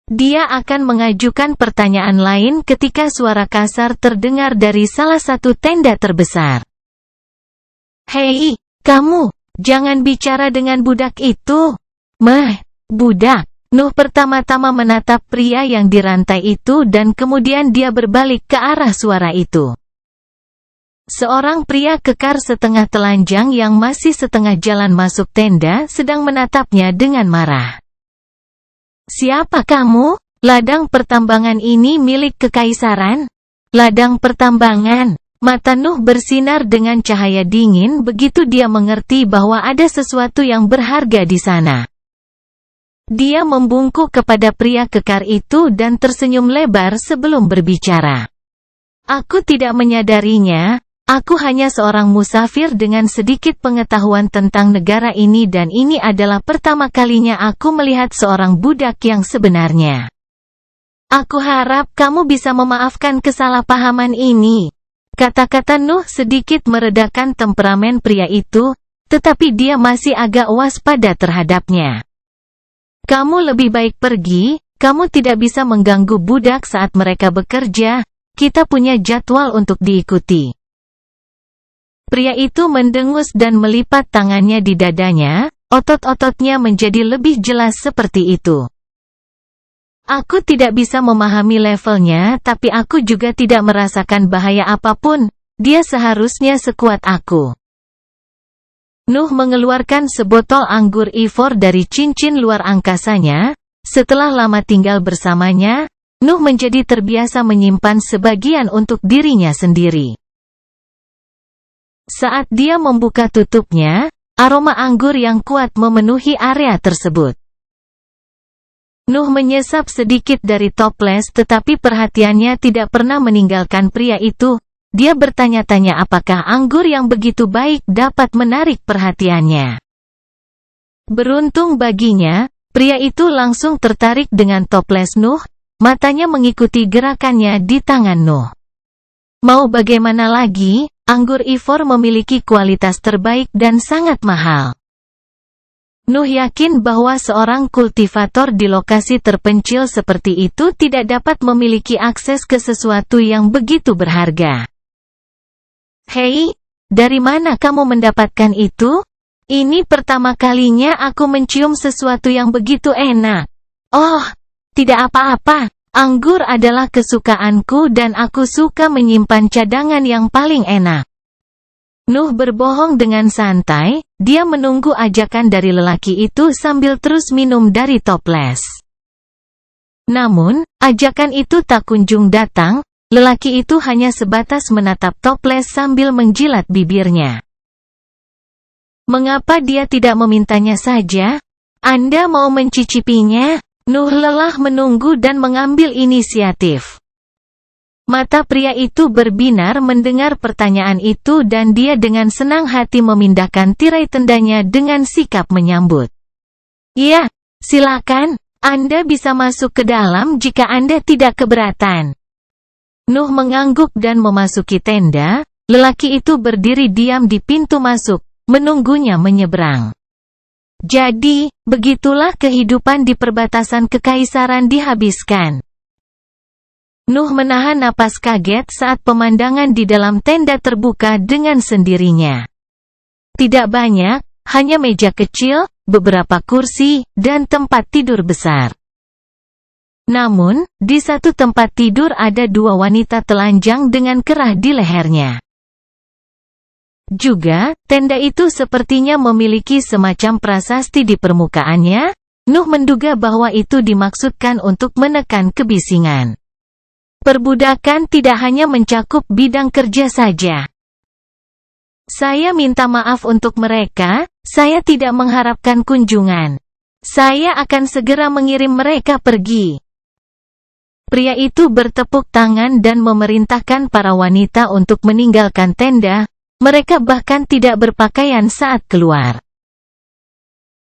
Dia akan mengajukan pertanyaan lain ketika suara kasar terdengar dari salah satu tenda terbesar. Hei, kamu, jangan bicara dengan budak itu. Budak. Nuh pertama-tama menatap pria yang dirantai itu dan kemudian dia berbalik ke arah suara itu. Seorang pria kekar setengah telanjang yang masih setengah jalan masuk tenda sedang menatapnya dengan marah. Siapa kamu? Ladang pertambangan ini milik kekaisaran? Ladang pertambangan. Mata Nuh bersinar dengan cahaya dingin begitu dia mengerti bahwa ada sesuatu yang berharga di sana. Dia membungkuk kepada pria kekar itu dan tersenyum lebar sebelum berbicara. Aku tidak menyadarinya, aku hanya seorang musafir dengan sedikit pengetahuan tentang negara ini dan ini adalah pertama kalinya aku melihat seorang budak yang sebenarnya. Aku harap kamu bisa memaafkan kesalahpahaman ini. Kata-kata Nuh sedikit meredakan temperamen pria itu, tetapi dia masih agak waspada terhadapnya. Kamu lebih baik pergi, kamu tidak bisa mengganggu budak saat mereka bekerja, kita punya jadwal untuk diikuti. Pria itu mendengus dan melipat tangannya di dadanya, otot-ototnya menjadi lebih jelas seperti itu. Aku tidak bisa memahami levelnya tapi aku juga tidak merasakan bahaya apapun, dia seharusnya sekuat aku. Nuh mengeluarkan sebotol anggur ivory dari cincin luar angkasanya. Setelah lama tinggal bersamanya, Nuh menjadi terbiasa menyimpan sebagian untuk dirinya sendiri. Saat dia membuka tutupnya, aroma anggur yang kuat memenuhi area tersebut. Nuh menyesap sedikit dari toples tetapi perhatiannya tidak pernah meninggalkan pria itu. Dia bertanya-tanya apakah anggur yang begitu baik dapat menarik perhatiannya. Beruntung baginya, pria itu langsung tertarik dengan toples Nuh, matanya mengikuti gerakannya di tangan Nuh. Mau bagaimana lagi, anggur ivory memiliki kualitas terbaik dan sangat mahal. Nuh yakin bahwa seorang kultivator di lokasi terpencil seperti itu tidak dapat memiliki akses ke sesuatu yang begitu berharga. Hei, dari mana kamu mendapatkan itu? Ini pertama kalinya aku mencium sesuatu yang begitu enak. Oh, tidak apa-apa, anggur adalah kesukaanku dan aku suka menyimpan cadangan yang paling enak. Nuh berbohong dengan santai, dia menunggu ajakan dari lelaki itu sambil terus minum dari toples. Namun, ajakan itu tak kunjung datang. Lelaki itu hanya sebatas menatap toples sambil menjilat bibirnya. Mengapa dia tidak memintanya saja? Anda mau mencicipinya? Nuh lelah menunggu dan mengambil inisiatif. Mata pria itu berbinar mendengar pertanyaan itu dan dia dengan senang hati memindahkan tirai tendanya dengan sikap menyambut. Ya, silakan, Anda bisa masuk ke dalam jika Anda tidak keberatan. Nuh mengangguk dan memasuki tenda, lelaki itu berdiri diam di pintu masuk, menunggunya menyeberang. Jadi, begitulah kehidupan di perbatasan kekaisaran dihabiskan. Nuh menahan napas kaget saat pemandangan di dalam tenda terbuka dengan sendirinya. Tidak banyak, hanya meja kecil, beberapa kursi, dan tempat tidur besar. Namun, di satu tempat tidur ada dua wanita telanjang dengan kerah di lehernya. Juga, tenda itu sepertinya memiliki semacam prasasti di permukaannya. Nuh menduga bahwa itu dimaksudkan untuk menekan kebisingan. Perbudakan tidak hanya mencakup bidang kerja saja. Saya minta maaf untuk mereka, saya tidak mengharapkan kunjungan. Saya akan segera mengirim mereka pergi. Pria itu bertepuk tangan dan memerintahkan para wanita untuk meninggalkan tenda, mereka bahkan tidak berpakaian saat keluar.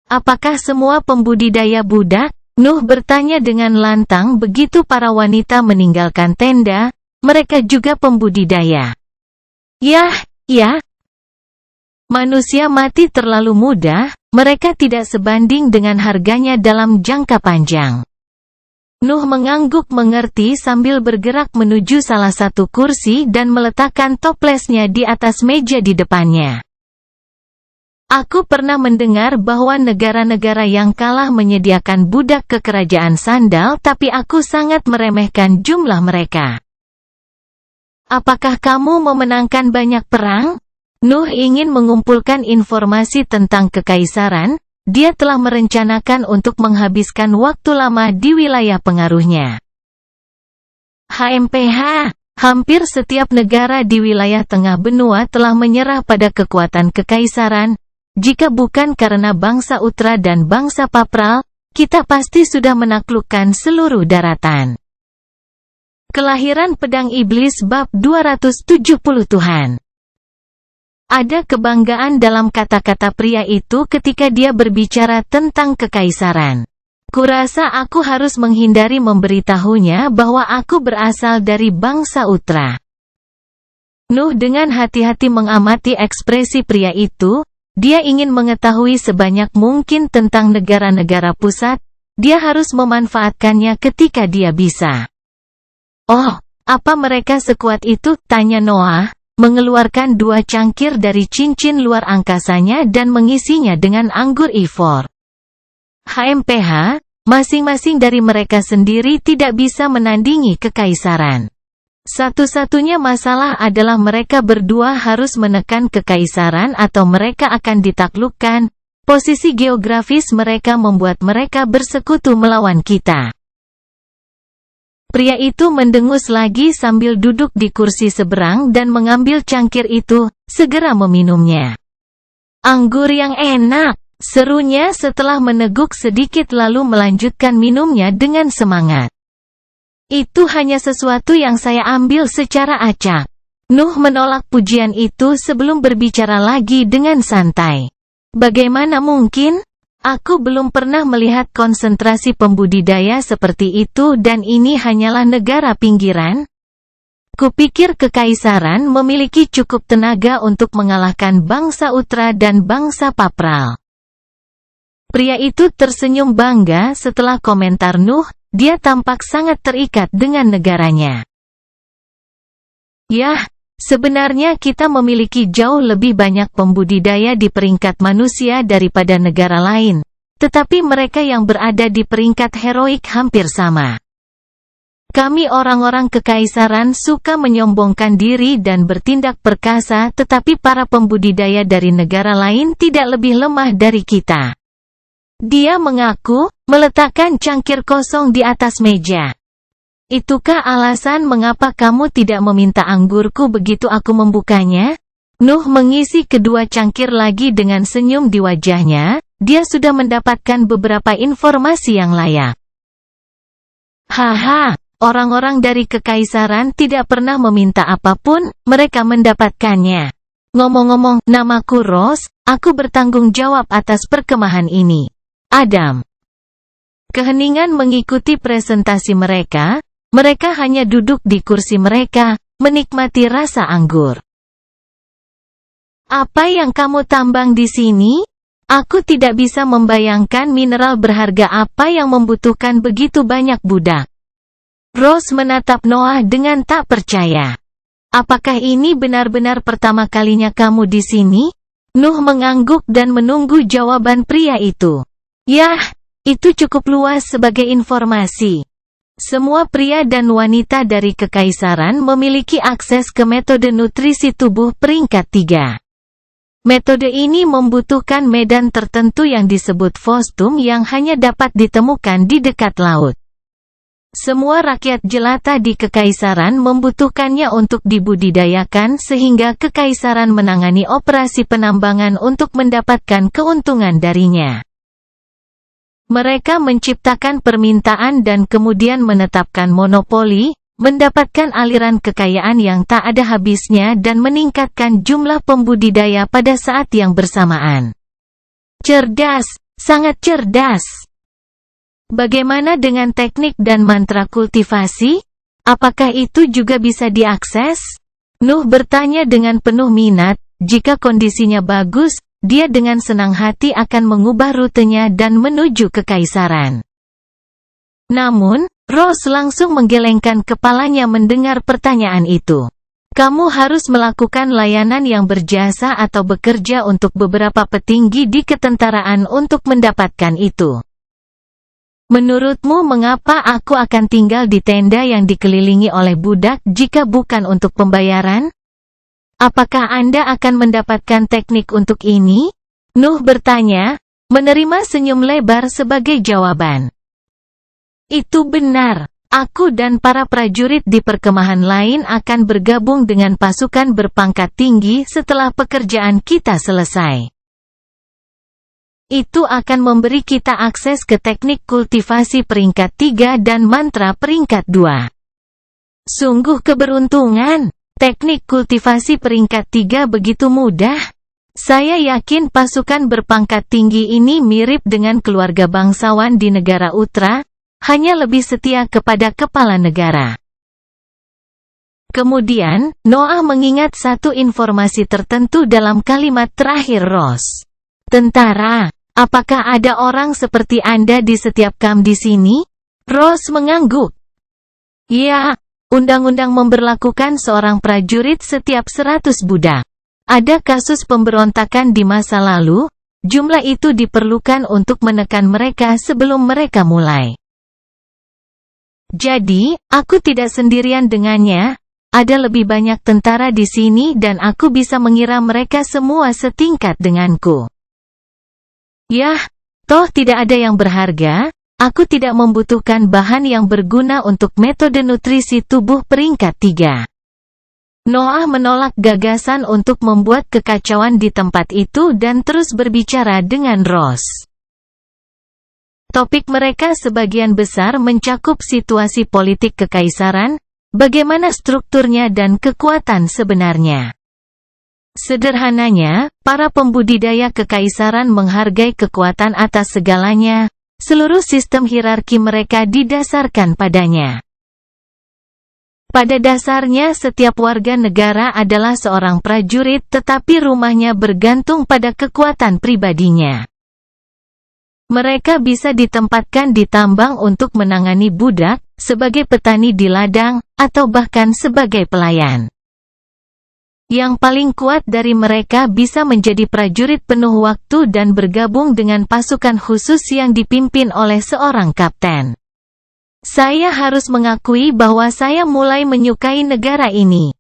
Apakah semua pembudidaya budak? Nuh bertanya dengan lantang begitu para wanita meninggalkan tenda, mereka juga pembudidaya. Ya. Manusia mati terlalu mudah, mereka tidak sebanding dengan harganya dalam jangka panjang. Nuh mengangguk mengerti sambil bergerak menuju salah satu kursi dan meletakkan toplesnya di atas meja di depannya. Aku pernah mendengar bahwa negara-negara yang kalah menyediakan budak ke kerajaan sandal, tapi aku sangat meremehkan jumlah mereka. Apakah kamu memenangkan banyak perang? Nuh ingin mengumpulkan informasi tentang kekaisaran. Dia telah merencanakan untuk menghabiskan waktu lama di wilayah pengaruhnya. HMPH, hampir setiap negara di wilayah tengah benua telah menyerah pada kekuatan kekaisaran. Jika bukan karena bangsa Utra dan bangsa Papral, kita pasti sudah menaklukkan seluruh daratan. Kelahiran Pedang Iblis bab 270 Tuhan. Ada kebanggaan dalam kata-kata pria itu ketika dia berbicara tentang kekaisaran. Kurasa aku harus menghindari memberitahunya bahwa aku berasal dari bangsa Utra. Nuh dengan hati-hati mengamati ekspresi pria itu. Dia ingin mengetahui sebanyak mungkin tentang negara-negara pusat. Dia harus memanfaatkannya ketika dia bisa. Oh, apa mereka sekuat itu? Tanya Noah, mengeluarkan 2 cangkir dari cincin luar angkasanya dan mengisinya dengan anggur ifor. HMPH, masing-masing dari mereka sendiri tidak bisa menandingi kekaisaran. Satu-satunya masalah adalah mereka berdua harus menekan kekaisaran atau mereka akan ditaklukkan. Posisi geografis mereka membuat mereka bersekutu melawan kita. Pria itu mendengus lagi sambil duduk di kursi seberang dan mengambil cangkir itu, segera meminumnya. Anggur yang enak, serunya setelah meneguk sedikit lalu melanjutkan minumnya dengan semangat. Itu hanya sesuatu yang saya ambil secara acak. Nuh menolak pujian itu sebelum berbicara lagi dengan santai. Bagaimana mungkin? Aku belum pernah melihat konsentrasi pembudidaya seperti itu dan ini hanyalah negara pinggiran. Kupikir kekaisaran memiliki cukup tenaga untuk mengalahkan bangsa Utra dan bangsa Papral. Pria itu tersenyum bangga setelah komentar Nuh. Dia tampak sangat terikat dengan negaranya. Yah, sebenarnya kita memiliki jauh lebih banyak pembudidaya di peringkat manusia daripada negara lain, tetapi mereka yang berada di peringkat heroik hampir sama. Kami orang-orang kekaisaran suka menyombongkan diri dan bertindak perkasa, tetapi para pembudidaya dari negara lain tidak lebih lemah dari kita. Dia mengaku, meletakkan cangkir kosong di atas meja. Itukah alasan mengapa kamu tidak meminta anggurku begitu aku membukanya? Nuh mengisi kedua cangkir lagi dengan senyum di wajahnya. Dia sudah mendapatkan beberapa informasi yang layak. Haha, orang-orang dari kekaisaran tidak pernah meminta apapun, mereka mendapatkannya. Ngomong-ngomong, namaku Rose, aku bertanggung jawab atas perkemahan ini. Adam. Keheningan mengikuti presentasi mereka. Mereka hanya duduk di kursi mereka, menikmati rasa anggur. Apa yang kamu tambang di sini? Aku tidak bisa membayangkan mineral berharga apa yang membutuhkan begitu banyak budak. Rose menatap Noah dengan tak percaya. Apakah ini benar-benar pertama kalinya kamu di sini? Nuh mengangguk dan menunggu jawaban pria itu. Yah, itu cukup luas sebagai informasi. Semua pria dan wanita dari kekaisaran memiliki akses ke metode nutrisi tubuh peringkat 3. Metode ini membutuhkan medan tertentu yang disebut fostum yang hanya dapat ditemukan di dekat laut. Semua rakyat jelata di kekaisaran membutuhkannya untuk dibudidayakan sehingga kekaisaran menangani operasi penambangan untuk mendapatkan keuntungan darinya. Mereka menciptakan permintaan dan kemudian menetapkan monopoli, mendapatkan aliran kekayaan yang tak ada habisnya dan meningkatkan jumlah pembudidaya pada saat yang bersamaan. Cerdas, sangat cerdas. Bagaimana dengan teknik dan mantra kultivasi? Apakah itu juga bisa diakses? Nuh bertanya dengan penuh minat. Jika kondisinya bagus, dia dengan senang hati akan mengubah rutenya dan menuju kekaisaran. Namun, Rose langsung menggelengkan kepalanya mendengar pertanyaan itu. Kamu harus melakukan layanan yang berjasa atau bekerja untuk beberapa petinggi di ketentaraan untuk mendapatkan itu. Menurutmu mengapa aku akan tinggal di tenda yang dikelilingi oleh budak jika bukan untuk pembayaran? Apakah Anda akan mendapatkan teknik untuk ini? Nuh bertanya, menerima senyum lebar sebagai jawaban. Itu benar. Aku dan para prajurit di perkemahan lain akan bergabung dengan pasukan berpangkat tinggi setelah pekerjaan kita selesai. Itu akan memberi kita akses ke teknik kultivasi peringkat 3 dan mantra peringkat 2. Sungguh keberuntungan. Teknik kultivasi peringkat 3 begitu mudah. Saya yakin pasukan berpangkat tinggi ini mirip dengan keluarga bangsawan di negara Uttara, hanya lebih setia kepada kepala negara. Kemudian, Noah mengingat satu informasi tertentu dalam kalimat terakhir Ross. Tentara, apakah ada orang seperti Anda di setiap kamp di sini? Ross mengangguk. Ya, undang-undang memberlakukan seorang prajurit setiap 100 budak. Ada kasus pemberontakan di masa lalu, jumlah itu diperlukan untuk menekan mereka sebelum mereka mulai. Jadi, aku tidak sendirian dengannya, ada lebih banyak tentara di sini dan aku bisa mengira mereka semua setingkat denganku. Yah, toh tidak ada yang berharga, aku tidak membutuhkan bahan yang berguna untuk metode nutrisi tubuh peringkat 3. Noah menolak gagasan untuk membuat kekacauan di tempat itu dan terus berbicara dengan Ross. Topik mereka sebagian besar mencakup situasi politik kekaisaran, bagaimana strukturnya dan kekuatan sebenarnya. Sederhananya, para pembudidaya kekaisaran menghargai kekuatan atas segalanya, seluruh sistem hierarki mereka didasarkan padanya. Pada dasarnya setiap warga negara adalah seorang prajurit tetapi rumahnya bergantung pada kekuatan pribadinya. Mereka bisa ditempatkan di tambang untuk menangani budak, sebagai petani di ladang, atau bahkan sebagai pelayan. Yang paling kuat dari mereka bisa menjadi prajurit penuh waktu dan bergabung dengan pasukan khusus yang dipimpin oleh seorang kapten. Saya harus mengakui bahwa saya mulai menyukai negara ini.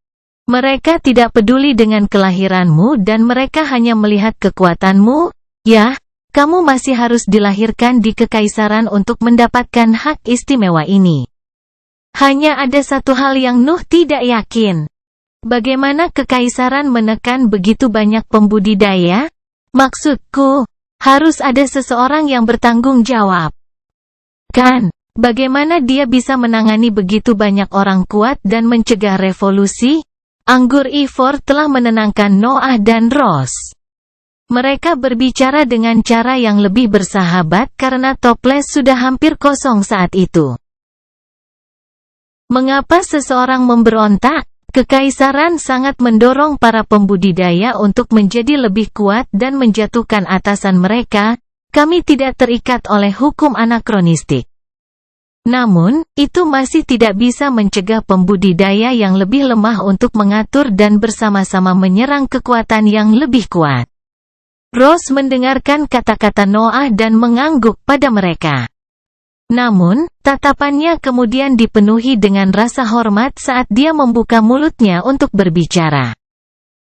Mereka tidak peduli dengan kelahiranmu dan mereka hanya melihat kekuatanmu. Ya, kamu masih harus dilahirkan di kekaisaran untuk mendapatkan hak istimewa ini. Hanya ada satu hal yang Nuh tidak yakin. Bagaimana kekaisaran menekan begitu banyak pembudidaya? Maksudku, harus ada seseorang yang bertanggung jawab. Kan? Bagaimana dia bisa menangani begitu banyak orang kuat dan mencegah revolusi? Anggur Ifor telah menenangkan Noah dan Ross. Mereka berbicara dengan cara yang lebih bersahabat karena toples sudah hampir kosong saat itu. Mengapa seseorang memberontak? Kekaisaran sangat mendorong para pembudidaya untuk menjadi lebih kuat dan menjatuhkan atasan mereka. Kami tidak terikat oleh hukum anakronistik. Namun, itu masih tidak bisa mencegah pembudidaya yang lebih lemah untuk mengatur dan bersama-sama menyerang kekuatan yang lebih kuat. Ross mendengarkan kata-kata Noah dan mengangguk pada mereka. Namun, tatapannya kemudian dipenuhi dengan rasa hormat saat dia membuka mulutnya untuk berbicara.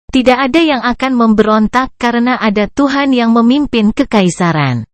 Tidak ada yang akan memberontak karena ada Tuhan yang memimpin kekaisaran.